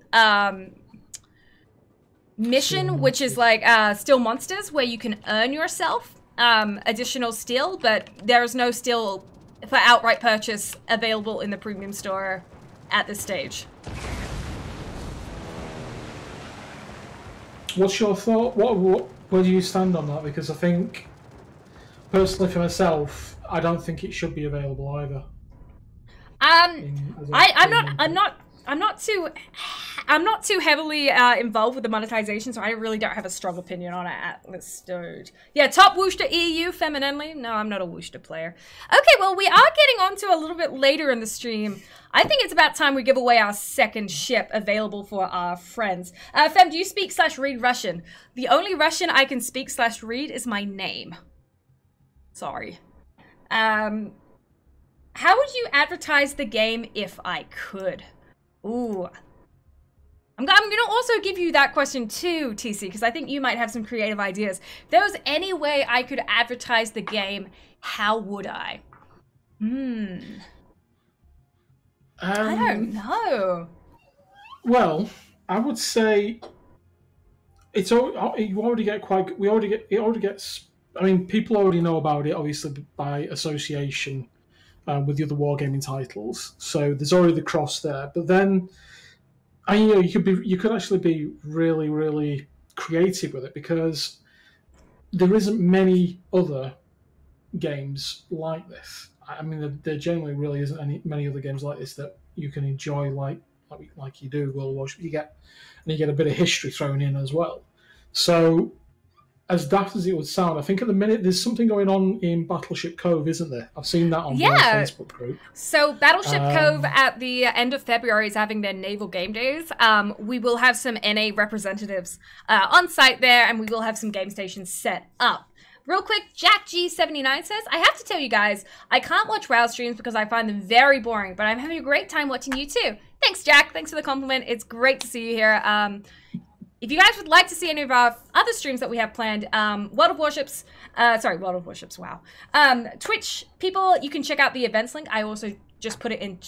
mission, which is like Steel Monsters, where you can earn yourself additional steel, but there is no steel for outright purchase available in the premium store at this stage. What's your thought? Where do you stand on that? Because I think, personally for myself, I don't think it should be available either. I'm not too heavily involved with the monetization, so I really don't have a strong opinion on it at this stage. Yeah, top Worcester EU, Femennenly. No, I'm not a Worcester player. Okay, well, we are getting on to a little bit later in the stream. I think it's about time we give away our second ship available for our friends. Fem, do you speak/read Russian? The only Russian I can speak/read is my name. Sorry. How would you advertise the game if I could? Ooh. I'm going to also give you that question too, TC, because I think you might have some creative ideas. If there was any way I could advertise the game, how would I? I don't know. Well, I would say it's you already get quite. It already gets. I mean, people already know about it, obviously by association with the other wargaming titles. So there's already the cross there. But then, you could actually be really, really creative with it, because there isn't many other games like this. I mean, there generally really isn't many other games like this that you can enjoy like you do World of Warships. You get a bit of history thrown in as well. So, as daft as it would sound, I think at the minute there's something going on in Battleship Cove, isn't there? I've seen that on their Facebook group. So Battleship Cove at the end of February is having their naval game days. We will have some NA representatives on site there, and we will have some game stations set up. Real quick, Jack G79 says, I have to tell you guys, I can't watch WoW streams because I find them very boring, but I'm having a great time watching you too. Thanks, Jack. Thanks for the compliment. It's great to see you here. If you guys would like to see any of our other streams that we have planned, World of Warships, wow. Twitch people, you can check out the events link. I also just put it in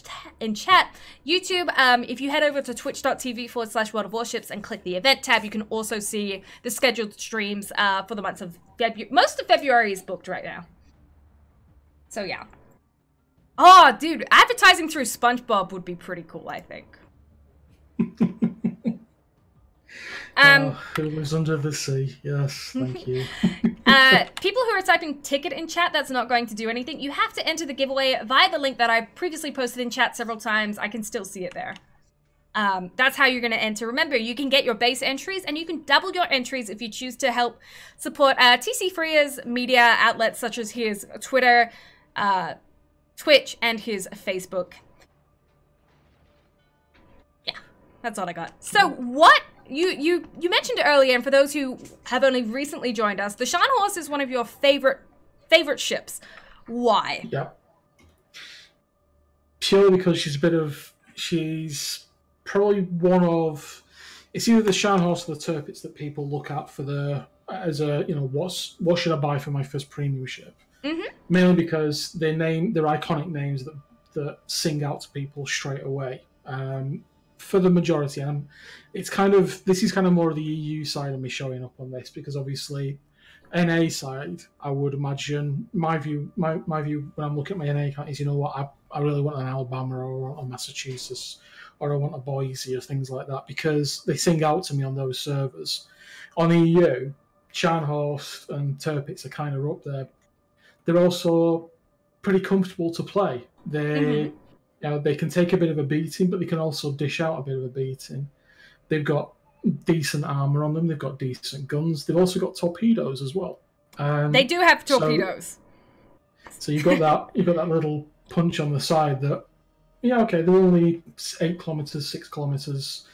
chat. YouTube, if you head over to twitch.tv/World of Warships and click the event tab, you can also see the scheduled streams for the months of February. Most of February is booked right now. So yeah. Oh, dude, advertising through SpongeBob would be pretty cool, I think. Who lives under the sea? Yes, thank you. People who are typing ticket in chat, that's not going to do anything. You have to enter the giveaway via the link that I previously posted in chat several times. I can still see it there. That's how you're going to enter. Remember, you can get your base entries, and you can double your entries if you choose to help support TCFreer's media outlets, such as his Twitter, Twitch, and his Facebook. Yeah, that's all I got. So what you mentioned earlier, and for those who have only recently joined us, the Scharnhorst is one of your favorite ships. Why? Yep. Purely because she's probably one of, it's either the Scharnhorst or the Tirpitz that people look at for as a, what should I buy for my first premium ship? Mainly because they're iconic names that sing out to people straight away. For the majority, and this is kind of more of the EU side of me showing up on this, because obviously NA side, I would imagine my view when I'm looking at my NA account is, you know what, I really want an Alabama, or I want a Massachusetts, or I want a Boise, or things like that, because they sing out to me on those servers. On EU, Scharnhorst and Tirpitz are kind of up there. They're also pretty comfortable to play. They can take a bit of a beating, but they can also dish out a bit of a beating. They've got decent armor on them. They've got decent guns. They've also got torpedoes as well. They do have torpedoes. So you've got that. You've got that little punch on the side that, they're only 8 kilometers, 6 kilometers,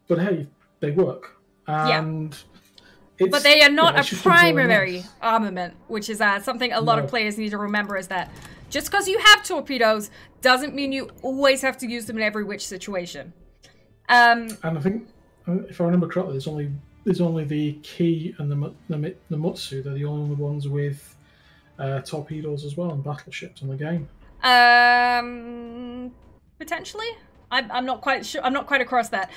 but hey, they work. And but they are not a primary armament, which is something a lot of players need to remember, is that just because you have torpedoes doesn't mean you always have to use them in every which situation. And I think, if I remember correctly, there's only the Key and the Mutsu. They're the only ones with torpedoes as well, and battleships in the game. Potentially, I'm not quite sure. I'm not quite across that.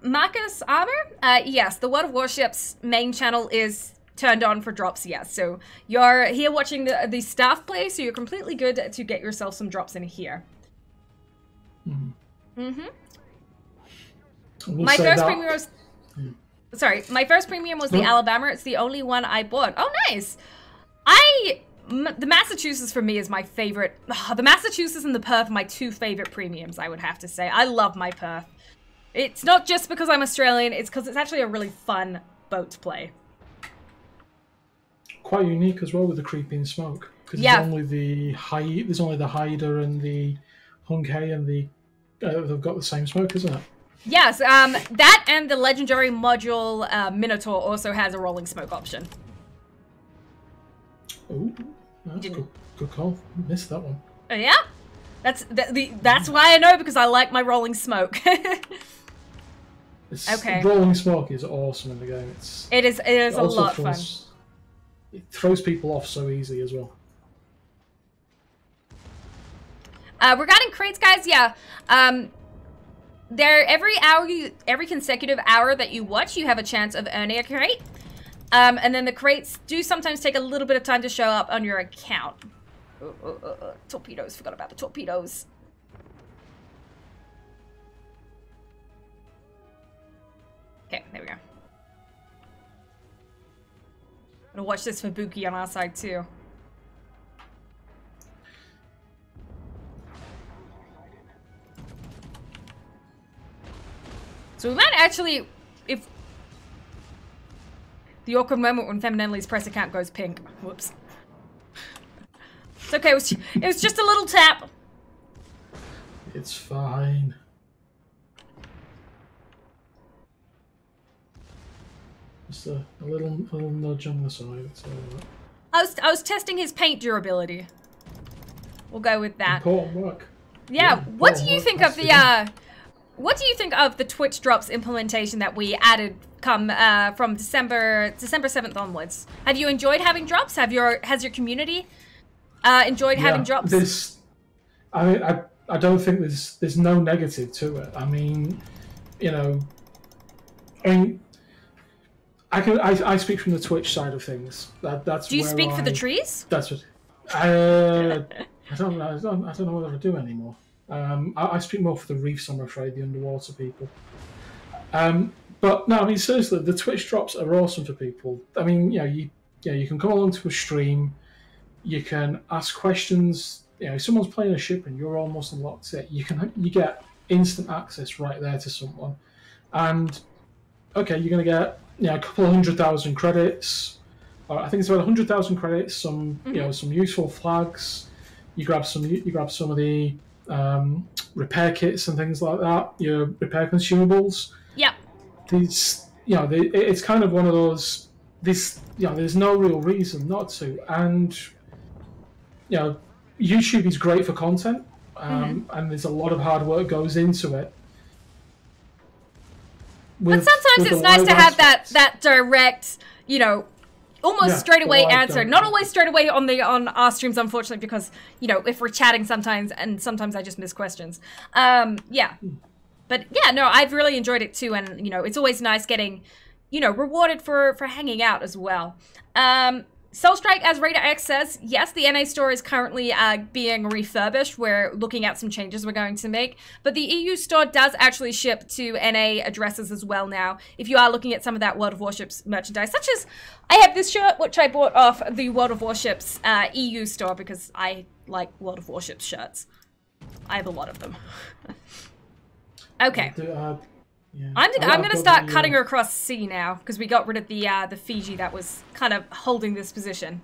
Marcus Armor? Yes, the World of Warships main channel is turned on for drops, yes. So you're here watching the staff play, so you're completely good to get yourself some drops in here. My first premium was... Sorry, my first premium was the Alabama. It's the only one I bought. Oh, nice. The Massachusetts for me is my favorite. The Massachusetts and the Perth are my two favorite premiums, I would have to say. I love my Perth. It's not just because I'm Australian, it's because it's actually a really fun boat to play. Quite unique as well with the creeping smoke, because there's only the Haida and the Hung-Hei and they've got the same smoke, isn't it? Yes, that and the legendary module Minotaur also has a rolling smoke option. Oh, that's good call. Missed that one. Oh yeah, that's why I know, because I like my rolling smoke. Okay. Rolling smoke is awesome in the game. It is a lot of fun. It throws people off so easy as well. Regarding crates, guys, every consecutive hour that you watch, you have a chance of earning a crate. And then the crates do sometimes take a little bit of time to show up on your account. Torpedoes, forgot about the torpedoes. Okay, there we go. I'm gonna watch this for Buki on our side too. So we might actually, if the awkward moment when Femennenly's press account goes pink. Whoops. It's okay, it was just a little tap. It's fine. Just a little nudge on the side. It's all right. I was testing his paint durability. We'll go with that. Important work. Yeah. What do you think of the What do you think of the Twitch drops implementation that we added from December 7th onwards? Have you enjoyed having drops? Has your community enjoyed having drops? I don't think there's no negative to it. I mean, I speak from the Twitch side of things. That's do you speak for the trees? That's what. I don't know whether I do anymore. I speak more for the reefs, I'm afraid, the underwater people. But no, I mean, seriously, the Twitch drops are awesome for people. I mean, you can come along to a stream, you can ask questions. If someone's playing a ship and you're almost unlocked it, you get instant access right there to someone. And okay, you're going to get a couple of 100,000 credits. I think it's about 100,000 credits. Some some useful flags. You grab some of the repair kits and things like that, your repair consumables. Yep. These, it's kind of one of those. There's no real reason not to, and YouTube is great for content, and there's a lot of hard work goes into it. But sometimes it's nice to have that direct, almost straight away answer. Not always straight away on our streams, unfortunately, because if we're chatting sometimes, and sometimes I just miss questions. Yeah, but yeah, no, I've really enjoyed it too, and it's always nice getting rewarded for hanging out as well. Soulstrike, as Raider X says, yes, the NA store is currently being refurbished. We're looking at some changes we're going to make. But the EU store does actually ship to NA addresses as well now. If you are looking at some of that World of Warships merchandise, such as I have this shirt, which I bought off the World of Warships EU store because I like World of Warships shirts. I have a lot of them. Okay. Yeah. I'm going to start cutting her across C now, because we got rid of the Fiji that was kind of holding this position.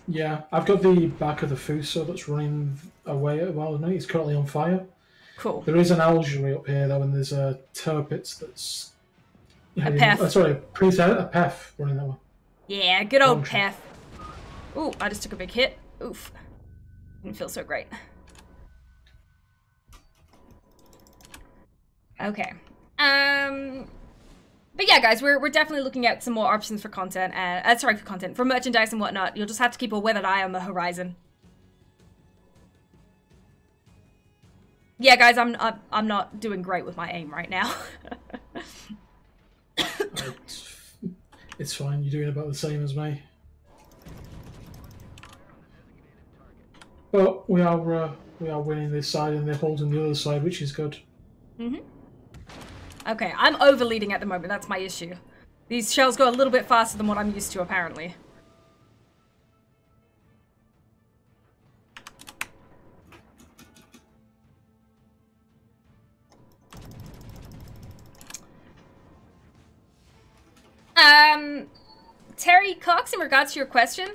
Yeah, I've got the back of the Fuso that's running away at the moment. It's currently on fire. Cool. There is an algery up here, though, and there's a Turpitz that's... A Pef. Sorry, a Pef running that way. Yeah, good old Pef. Ooh, I just took a big hit. Oof. Didn't feel so great. Okay. But yeah, guys, we're definitely looking at some more options for content, and for merchandise and whatnot. You'll just have to keep a weathered eye on the horizon. Yeah, guys, I'm not doing great with my aim right now. It's fine. You're doing about the same as me. But we are winning this side, and they're holding the other side, which is good. Okay, I'm overleading at the moment, that's my issue. These shells go a little bit faster than what I'm used to, apparently. Terry Cox, in regards to your question,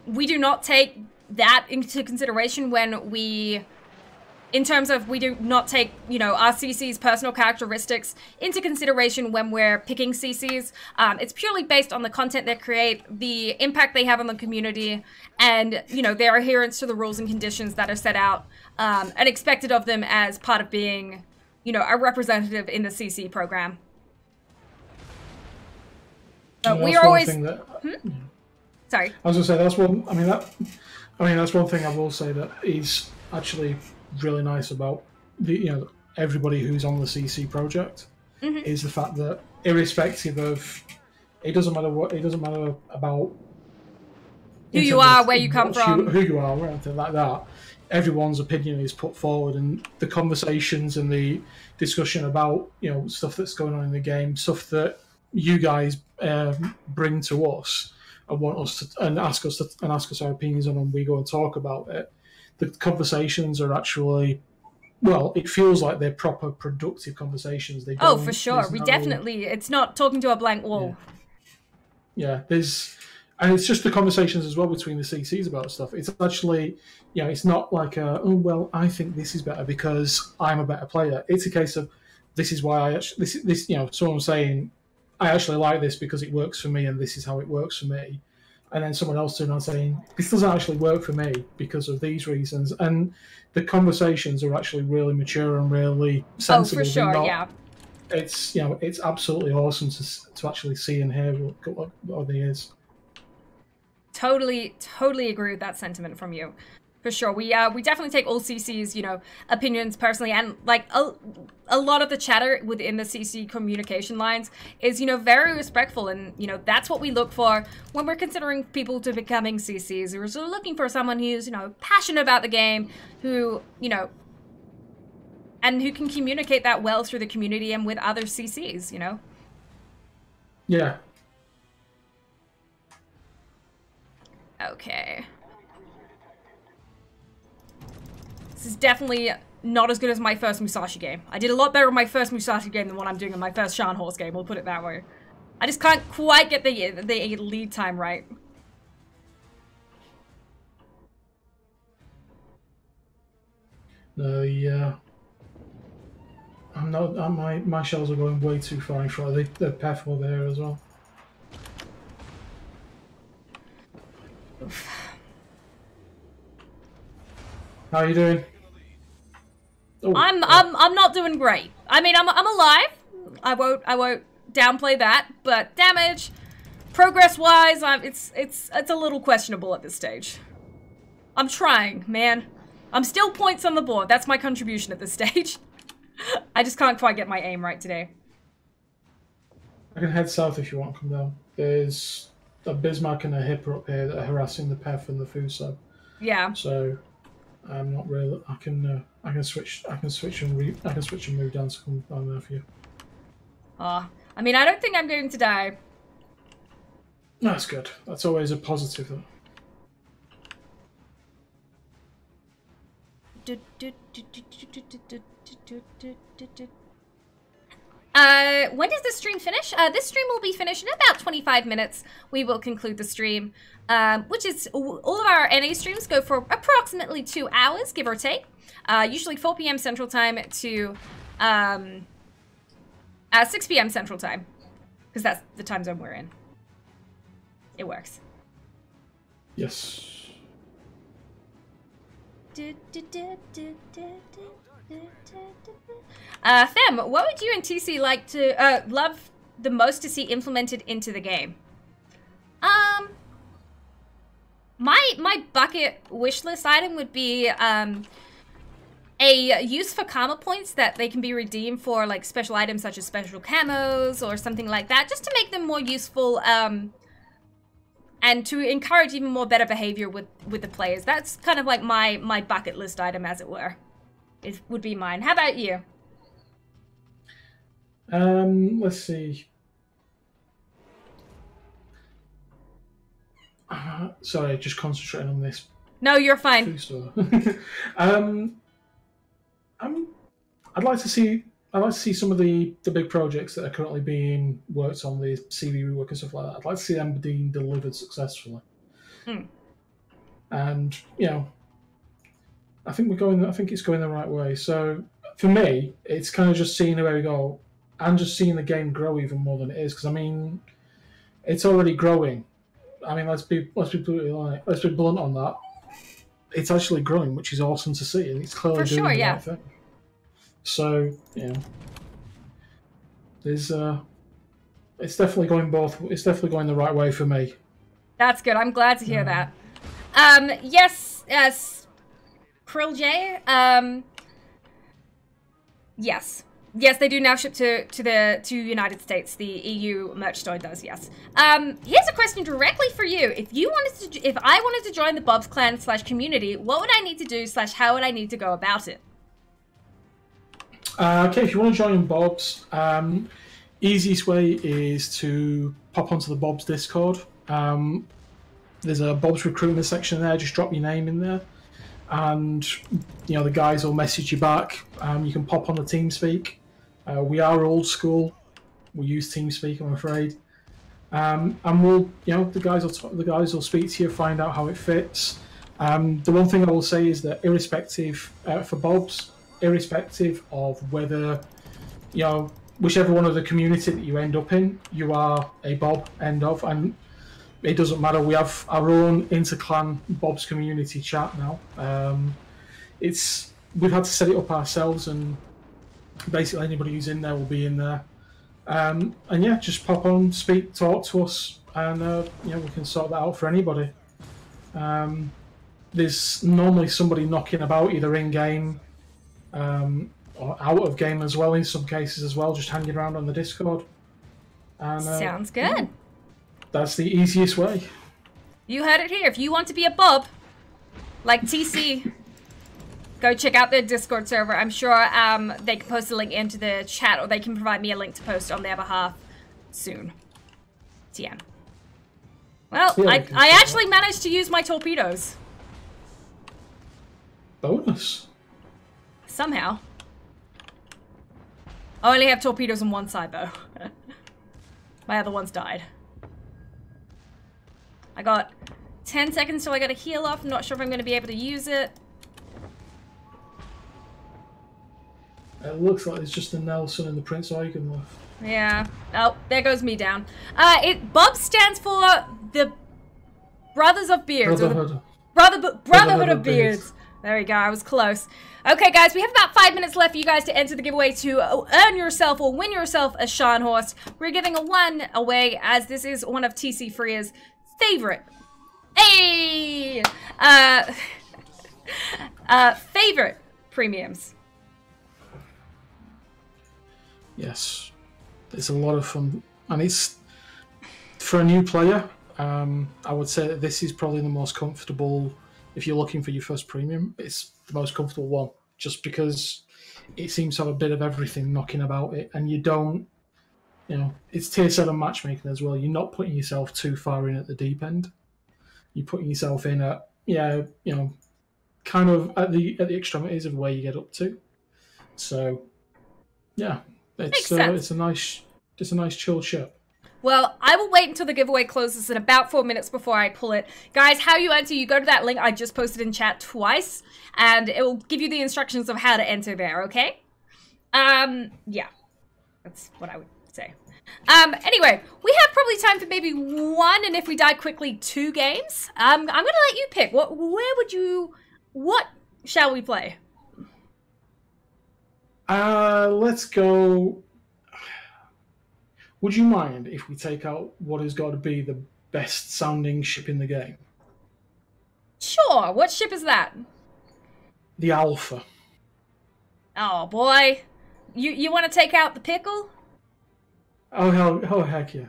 we do not take that into consideration when we... In terms of, we do not take, our CC's personal characteristics into consideration when we're picking CCs. It's purely based on the content they create, the impact they have on the community, and, their adherence to the rules and conditions that are set out and expected of them as part of being, a representative in the CC program. But we are always... Sorry. I was going to say, that's one... that's one thing I will say that is actually... really nice about the everybody who's on the CC project is the fact that irrespective of it doesn't matter about who you are, where you come from, who you are, or anything like that. Everyone's opinion is put forward, and the conversations and the discussion about stuff that's going on in the game, stuff that you guys bring to us and want us to and ask us our opinions on, and we go and talk about it. The conversations are actually, well, it feels like they're proper productive conversations. Oh, for sure. We definitely, it's not talking to a blank wall. Yeah, and it's just the conversations as well between the CCs about stuff. It's actually, it's not like I think this is better because I'm a better player. It's a case of, this is why someone saying, I actually like this because it works for me and this is how it works for me. And then someone else turning around saying, this doesn't actually work for me because of these reasons. And the conversations are actually really mature and really sensible. Oh, for sure, yeah. It's, it's absolutely awesome to actually see and hear what it is. Totally agree with that sentiment from you. For sure. We definitely take all CC's, opinions personally, and like a lot of the chatter within the CC communication lines is, very respectful, and that's what we look for when we're considering people to becoming CCs. We're sort of looking for someone who's, passionate about the game, who, and who can communicate that well through the community and with other CCs, Yeah. Okay. This is definitely not as good as my first Musashi game. I did a lot better in my first Musashi game than what I'm doing in my first Scharnhorst game, we'll put it that way. I just can't quite get the lead time right. The I'm not. My shells are going way too far in front. They're perfect there as well. How are you doing? Oh, I'm not doing great. I mean, I'm alive. I won't downplay that, but damage, progress-wise, it's a little questionable at this stage. I'm trying, man. I'm still points on the board. That's my contribution at this stage. I just can't quite get my aim right today. I can head south if you want to come down. There's a Bismarck and a Hipper up here that are harassing the Pef and the Fuso. Yeah. So I'm not really. I can switch and move down to come down there for you. I mean, I don't think I'm going to die. That's good. That's always a positive, though. When does the stream finish? This stream will be finished in about 25 minutes. We will conclude the stream, which is all of our NA streams go for approximately 2 hours, give or take. Usually 4 p.m. Central Time to 6 p.m. Central Time, because that's the time zone we're in. It works. Yes. Fem, what would you and TC like to love the most to see implemented into the game? My bucket wish list item would be a use for karma points that they can be redeemed for like special items such as special camos or something like that, just to make them more useful and to encourage even more better behavior with the players. That's kind of like my bucket list item, as it were. It would be mine. How about you? Let's see. Sorry, just concentrating on this. No, you're fine. I'd like to see some of the big projects that are currently being worked on, the CV rework and stuff like that. I'd like to see them being delivered successfully. And I think it's going the right way. So for me, it's kind of just seeing where we go and just seeing the game grow even more than it is. Because I mean, it's already growing. I mean, let's be blunt on that. It's actually growing, which is awesome to see, and it's clearly doing the right thing. So there's it's definitely going the right way for me. That's good. I'm glad to hear that. Yes, Krill J. Yes, they do now ship to United States. The EU merch store does. Yes. Here's a question directly for you. If I wanted to join the Bob's Clan / community, what would I need to do / how would I need to go about it? Okay, if you want to join Bob's, easiest way is to pop onto the Bob's Discord. There's a Bob's recruitment section there. Just drop your name in there, and the guys will message you back. You can pop on the TeamSpeak. We are old school. We use TeamSpeak, I'm afraid. And we'll, the guys will speak to you, find out how it fits. The one thing I will say is that irrespective for Bob's, irrespective of whether, whichever one of the community that you end up in, you are a Bob end of, and it doesn't matter. We have our own inter-clan Bob's community chat now. We've had to set it up ourselves, and basically anybody who's in there will be in there. And yeah, just pop on, speak, talk to us, and we can sort that out for anybody. There's normally somebody knocking about either in game or out of game as well, in some cases as well, just hanging around on the Discord. And, sounds good. That's the easiest way. You heard it here. If you want to be a Bob, like TC, go check out their Discord server. I'm sure they can post a link into the chat, or they can provide me a link to post on their behalf soon. TM. Well, yeah, I actually managed to use my torpedoes. Bonus. Somehow. I only have torpedoes on one side, though. My other ones died. I got 10 seconds till I gotta heal off. I'm not sure if I'm gonna be able to use it. It looks like it's just the Nelson and the Prince Eugen left. Yeah. Oh, there goes me down. Bob stands for the Brothers of Beards. Brotherhood of Beards. There we go. I was close. Okay, guys, we have about 5 minutes left for you guys to enter the giveaway to earn yourself or win yourself a Scharnhorst. We're giving one away, as this is one of TCFreer's favorite. Favorite premiums. Yes, it's a lot of fun, and it's for a new player. I would say that this is probably the most comfortable. If you're looking for your first premium, it's the most comfortable one, just because it seems to have a bit of everything knocking about it, and you don't, it's tier 7 matchmaking as well. You're not putting yourself too far in at the deep end. You're putting yourself in at, kind of at the extremities of where you get up to. So, yeah, it's a nice chilled ship. Well, I will wait until the giveaway closes in about 4 minutes before I pull it. Guys, how you enter, you go to that link I just posted in chat twice, and it will give you the instructions of how to enter there, okay? Yeah. That's what I would say. Anyway, we have probably time for maybe 1, and if we die quickly, 2 games. I'm gonna let you pick. What shall we play? Let's go. Would you mind if we take out what has got to be the best sounding ship in the game? Sure. What ship is that? The Alpha. Oh boy. You want to take out the Pickle? Oh heck yeah.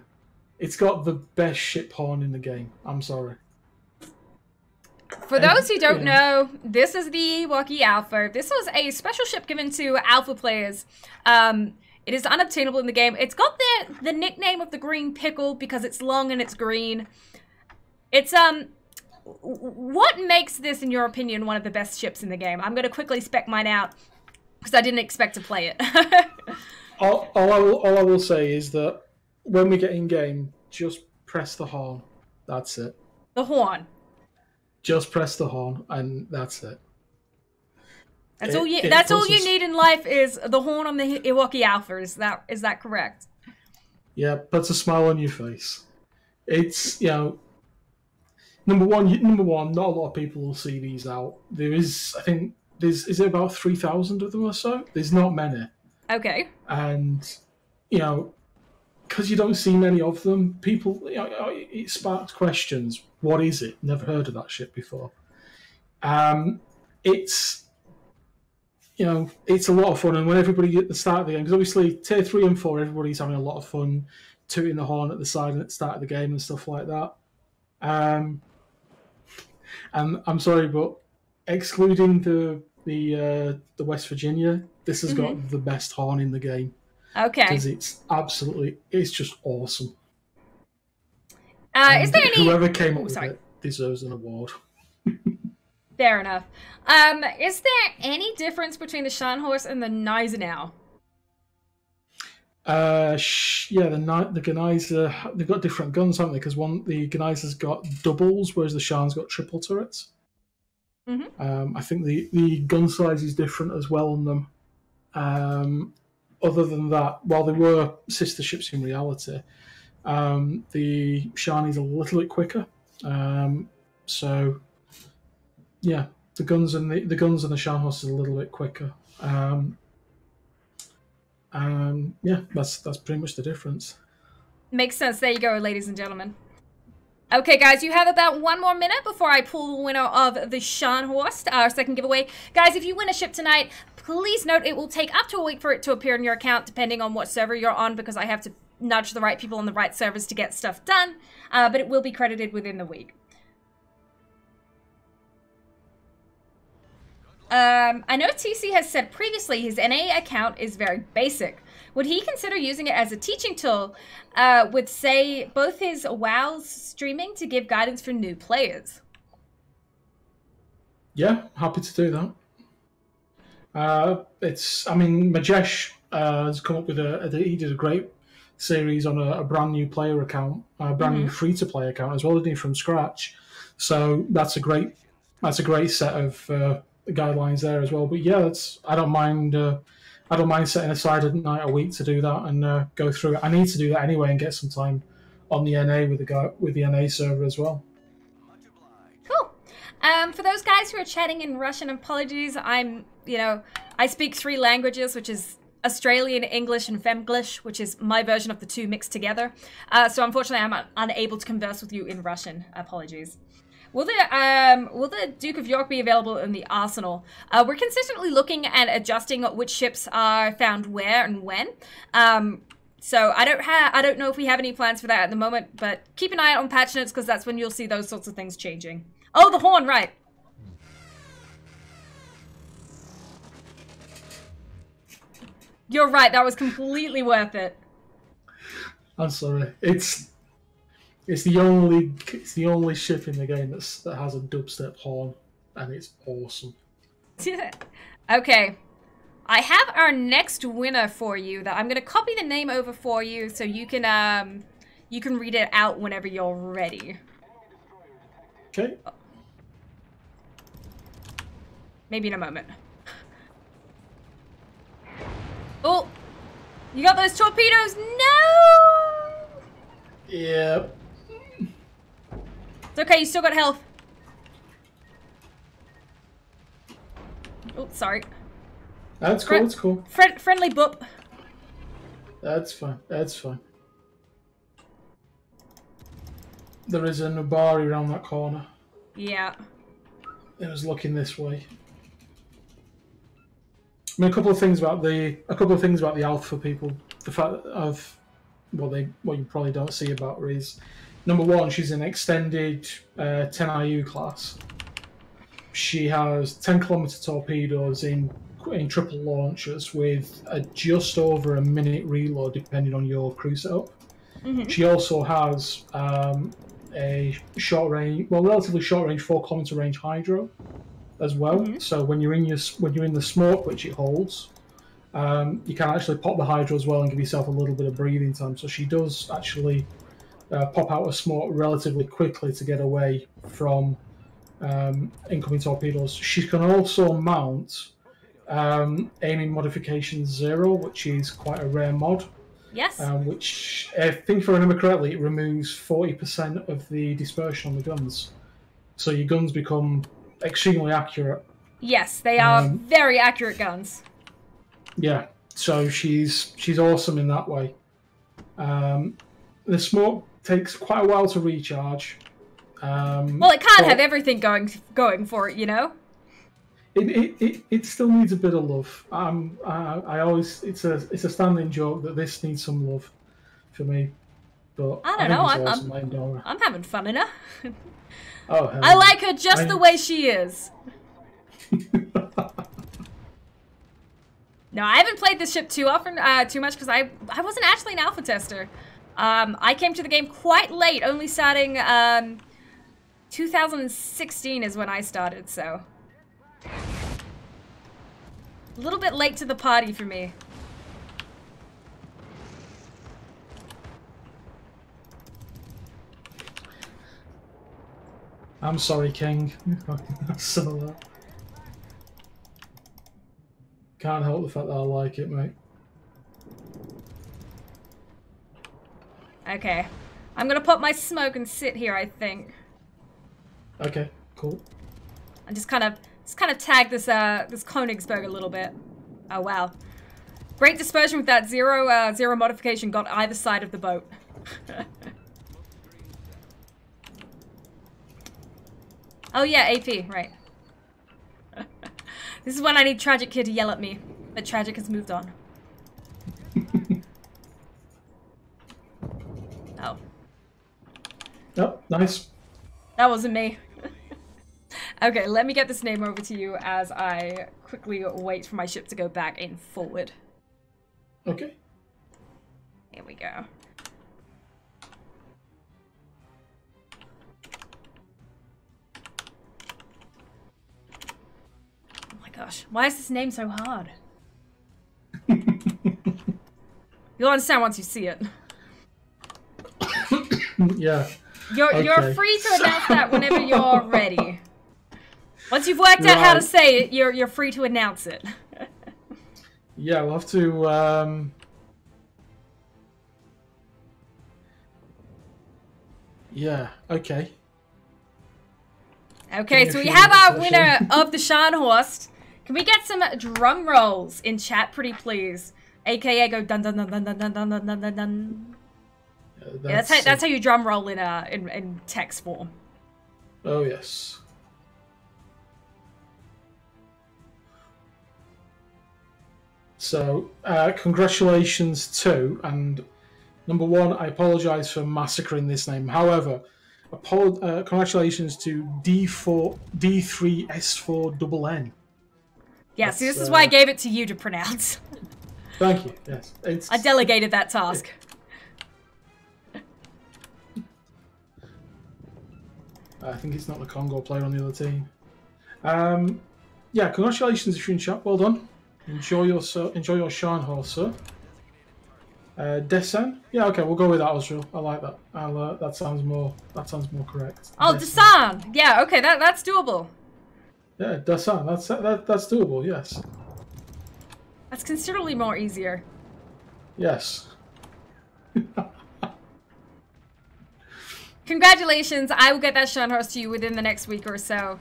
It's got the best ship horn in the game. I'm sorry. For those who don't know, this is the Ewok Alpha. This was a special ship given to Alpha players. It is unobtainable in the game. It's got the nickname of the Green Pickle because it's long and it's green. It's, what makes this, in your opinion, one of the best ships in the game? I'm going to quickly spec mine out because I didn't expect to play it. all I will say is that when we get in game, just press the horn. That's it. The horn. Just press the horn, and that's it. That's all you need in life is the horn on the Ewok Alpha. Is that correct? Yeah, puts a smile on your face. It's number one. Not a lot of people will see these out. There is, I think, is there about 3,000 of them or so? There's not many. Okay. And because you don't see many of them, people, it sparks questions. What is it? Never heard of that ship before. It's a lot of fun, and when everybody at the start of the game, because obviously tier 3 and 4, everybody's having a lot of fun tooting the horn at the side and at the start of the game and stuff like that. And I'm sorry, but excluding the West Virginia, this has got the best horn in the game. Okay. Because it's just awesome. Is there any... Whoever came up with it deserves an award. Fair enough. Is there any difference between the Scharnhorst and the Gneisenau? Yeah, the Gneiser, they've got different guns, haven't they? Because the Gneiser's got doubles, whereas the Scharn's got triple turrets. I think the gun size is different as well on them. Other than that, while they were sister ships in reality, the Sharnie's a little bit quicker. So yeah, the guns and the Scharnhorst is a little bit quicker. Yeah, that's pretty much the difference. Makes sense. There you go, ladies and gentlemen. Okay, guys, you have about 1 more minute before I pull the winner of the Scharnhorst, our second giveaway. Guys, if you win a ship tonight, please note it will take up to a week for it to appear in your account, depending on what server you're on, because I have to nudge the right people on the right servers to get stuff done, but it will be credited within the week. I know TC has said previously his NA account is very basic. Would he consider using it as a teaching tool with, say, both his WoW's streaming to give guidance for new players? Yeah, happy to do that. Majesh has come up with he did a great series on a brand new player account, a brand new free-to-play account as well, didn't he, from scratch. So that's a great set of guidelines there as well. But yeah, I don't mind I don't mind setting aside a night a week to do that and go through it. I need to do that anyway and get some time on the NA with the NA server as well. Cool. For those guys who are chatting in Russian, apologies. I speak 3 languages, which is Australian, English, and Femglish, which is my version of the 2 mixed together. So unfortunately, I'm unable to converse with you in Russian. Apologies. Will the Duke of York be available in the arsenal? We're consistently looking at adjusting which ships are found where and when. So I don't know if we have any plans for that at the moment, but keep an eye out on patch notes because that's when you'll see those sorts of things changing. Oh, the horn, right. You're right, that was completely worth it. I'm sorry. It's the only ship in the game that has a dubstep horn, and it's awesome. Okay. I have our next winner for you that I'm going to copy the name over for you so you can read it out whenever you're ready. Okay. Maybe in a moment. Oh! You got those torpedoes? No! Yep. It's okay, you still got health. Oh, sorry. That's cool, that's cool. Friendly boop. That's fine, that's fine. There is a Nubari around that corner. Yeah. It was looking this way. I mean, a couple of things about the alpha people. The fact of what you probably don't see about her is, number one, she's an extended 10 IU class. She has 10-kilometer torpedoes in triple launchers with just over a minute reload, depending on your crew setup. Mm-hmm. She also has a relatively short range 4-kilometer range hydro as well. Mm-hmm. So when you're in the smoke which it holds, you can actually pop the hydro as well and give yourself a little bit of breathing time. So she does actually pop out of smoke relatively quickly to get away from incoming torpedoes. She can also mount aiming modification 0, which is quite a rare mod. Yes. Which, if I think if I remember correctly, it removes 40% of the dispersion on the guns. So your guns become extremely accurate. Yes, they are very accurate guns. Yeah, so she's awesome in that way. The smoke takes quite a while to recharge. Well, it can't have everything going for it, you know. It still needs a bit of love. I always it's a standing joke that this needs some love for me. But I don't know. I'm having fun in her. Oh, I like her just the way she is. No, I haven't played this ship too much because I wasn't actually an alpha tester. I came to the game quite late, only starting 2016 is when I started, so a little bit late to the party for me. I'm sorry, King. So can't help the fact that I like it, mate. Okay, I'm gonna pop my smoke and sit here, I think. Okay, cool. And just kind of tag this this Königsberg a little bit. Oh wow, great dispersion with that zero modification got either side of the boat. Oh yeah, AP, right. This is when I need Tragic Kid to yell at me that Tragic has moved on. Oh. Oh, nice. That wasn't me. Okay, let me get this name over to you as I quickly wait for my ship to go back in forward. Okay. Here we go. Oh my gosh, why is this name so hard? You'll understand once you see it. Yeah. You're free to announce that whenever you're ready. Once you've worked out how to say it, you're free to announce it. Yeah, we'll have to. Yeah. Okay. Okay, so we have our winner of the Scharnhorst. Can we get some drum rolls in chat, pretty please? AKA go dun dun dun dun dun dun dun dun dun dun dun. Yeah, that's how you drum roll in text form. Oh yes. So congratulations to, and number one, I apologise for massacring this name. However, congratulations to D3S4NN. Yeah, see, this is why I gave it to you to pronounce. Thank you. Yes, I delegated that task. I think it's not the Congo player on the other team. Yeah, congratulations if you're in chat. Well done. Enjoy your Scharnhorst, sir. Desan? Yeah, okay, we'll go with that, Osriel. I like that. That sounds more correct. Oh, Desan! Yeah, okay, that's doable. Yeah, Desan, that's doable, yes. That's considerably more easier. Yes. Congratulations, I will get that Scharnhorst to you within the next week or so.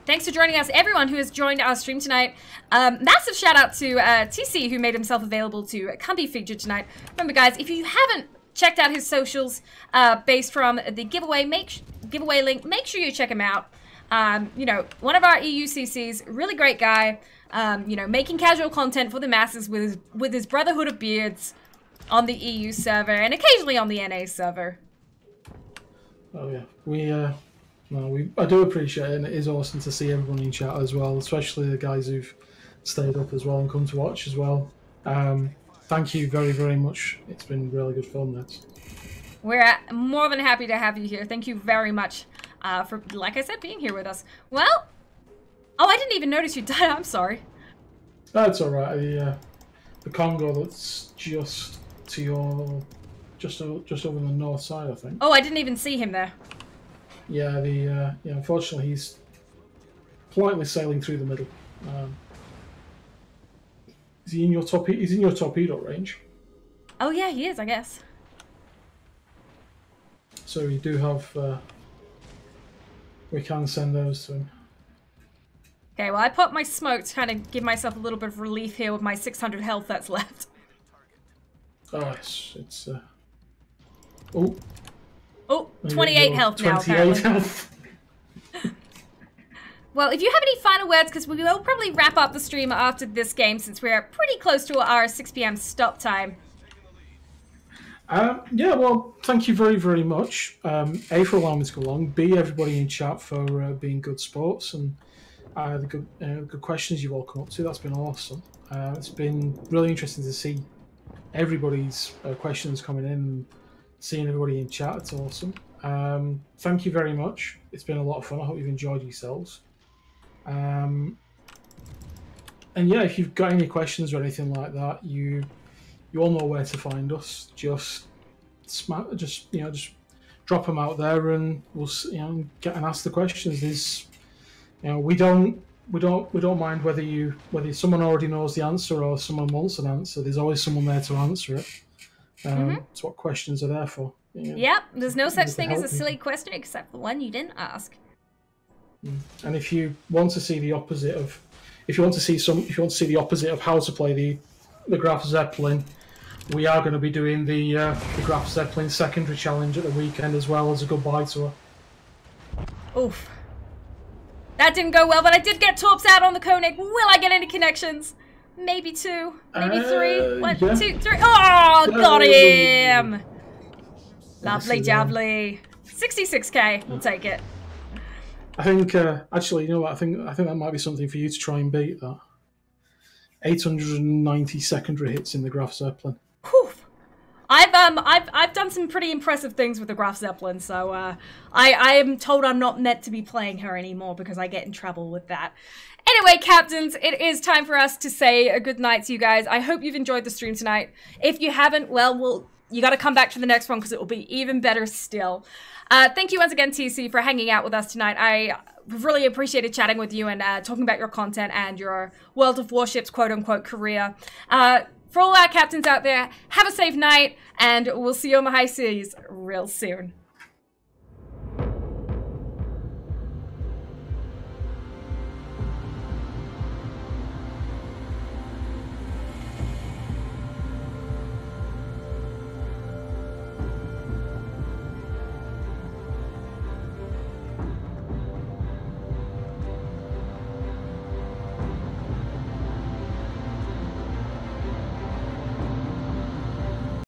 Thanks for joining us, everyone who has joined our stream tonight. Massive shout out to TC, who made himself available to come be featured tonight. Remember, guys, if you haven't checked out his socials based from the giveaway link, make sure you check him out. You know, one of our EUCCs, really great guy. You know, making casual content for the masses with his Brotherhood of Beards on the EU server and occasionally on the NA server. Oh yeah, I do appreciate it, and it is awesome to see everyone in chat as well, especially the guys who've stayed up as well and come to watch as well. Thank you very, very much. It's been really good fun, this. We're more than happy to have you here. Thank you very much for, like I said, being here with us. Well, oh, I didn't even notice you died. I'm sorry. That's all right. The Congo that's just to your, just over the north side, I think. Oh, I didn't even see him there. Yeah, yeah, unfortunately, he's politely sailing through the middle. Is he in your He's in your torpedo range. Oh yeah, he is, I guess. So we do have. We can send those to him. Okay, well, I put my smoke to kind of give myself a little bit of relief here with my 600 health that's left. Oh, it's. Oh. Oh, 28 health now, apparently. Health. Well, if you have any final words, because we will probably wrap up the stream after this game, since we're pretty close to our 6 p.m. stop time. Yeah, well, thank you very, very much. A, for allowing me to go along. B, everybody in chat for being good sports and the good questions you've all come up to. That's been awesome. It's been really interesting to see everybody's questions coming in and seeing everybody in chat. It's awesome. Thank you very much. It's been a lot of fun. I hope you've enjoyed yourselves. And yeah, if you've got any questions or anything like that, you all know where to find us. Just drop them out there, and we'll get and ask the questions. There's, we don't mind whether someone already knows the answer or someone wants an answer. There's always someone there to answer it. It's what questions are there for. Yep, there's no such thing as a silly question except the one you didn't ask. And if you want to see the opposite of, if you want to see the opposite of how to play the Graf Zeppelin, we are going to be doing the Graf Zeppelin secondary challenge at the weekend as well as a goodbye tour. Oof. That didn't go well, but I did get torps out on the Koenig. Will I get any connections? Maybe 2, maybe 3. 1, yeah. 2, 3. Oh, got him! Lovely jubbly. 66k, we'll take it. I think, actually, you know what? I think that might be something for you to try and beat. That 890 secondary hits in the Graf Zeppelin. Whew. I've done some pretty impressive things with the Graf Zeppelin, so I am told I'm not meant to be playing her anymore because I get in trouble with that. Anyway, captains, it is time for us to say a good night to you guys. I hope you've enjoyed the stream tonight. If you haven't, well, we'll you got to come back to the next one because it will be even better still. Thank you once again, TC, for hanging out with us tonight. I really appreciated chatting with you and talking about your content and your World of Warships quote-unquote career. For all our captains out there, have a safe night, and we'll see you on the high seas real soon.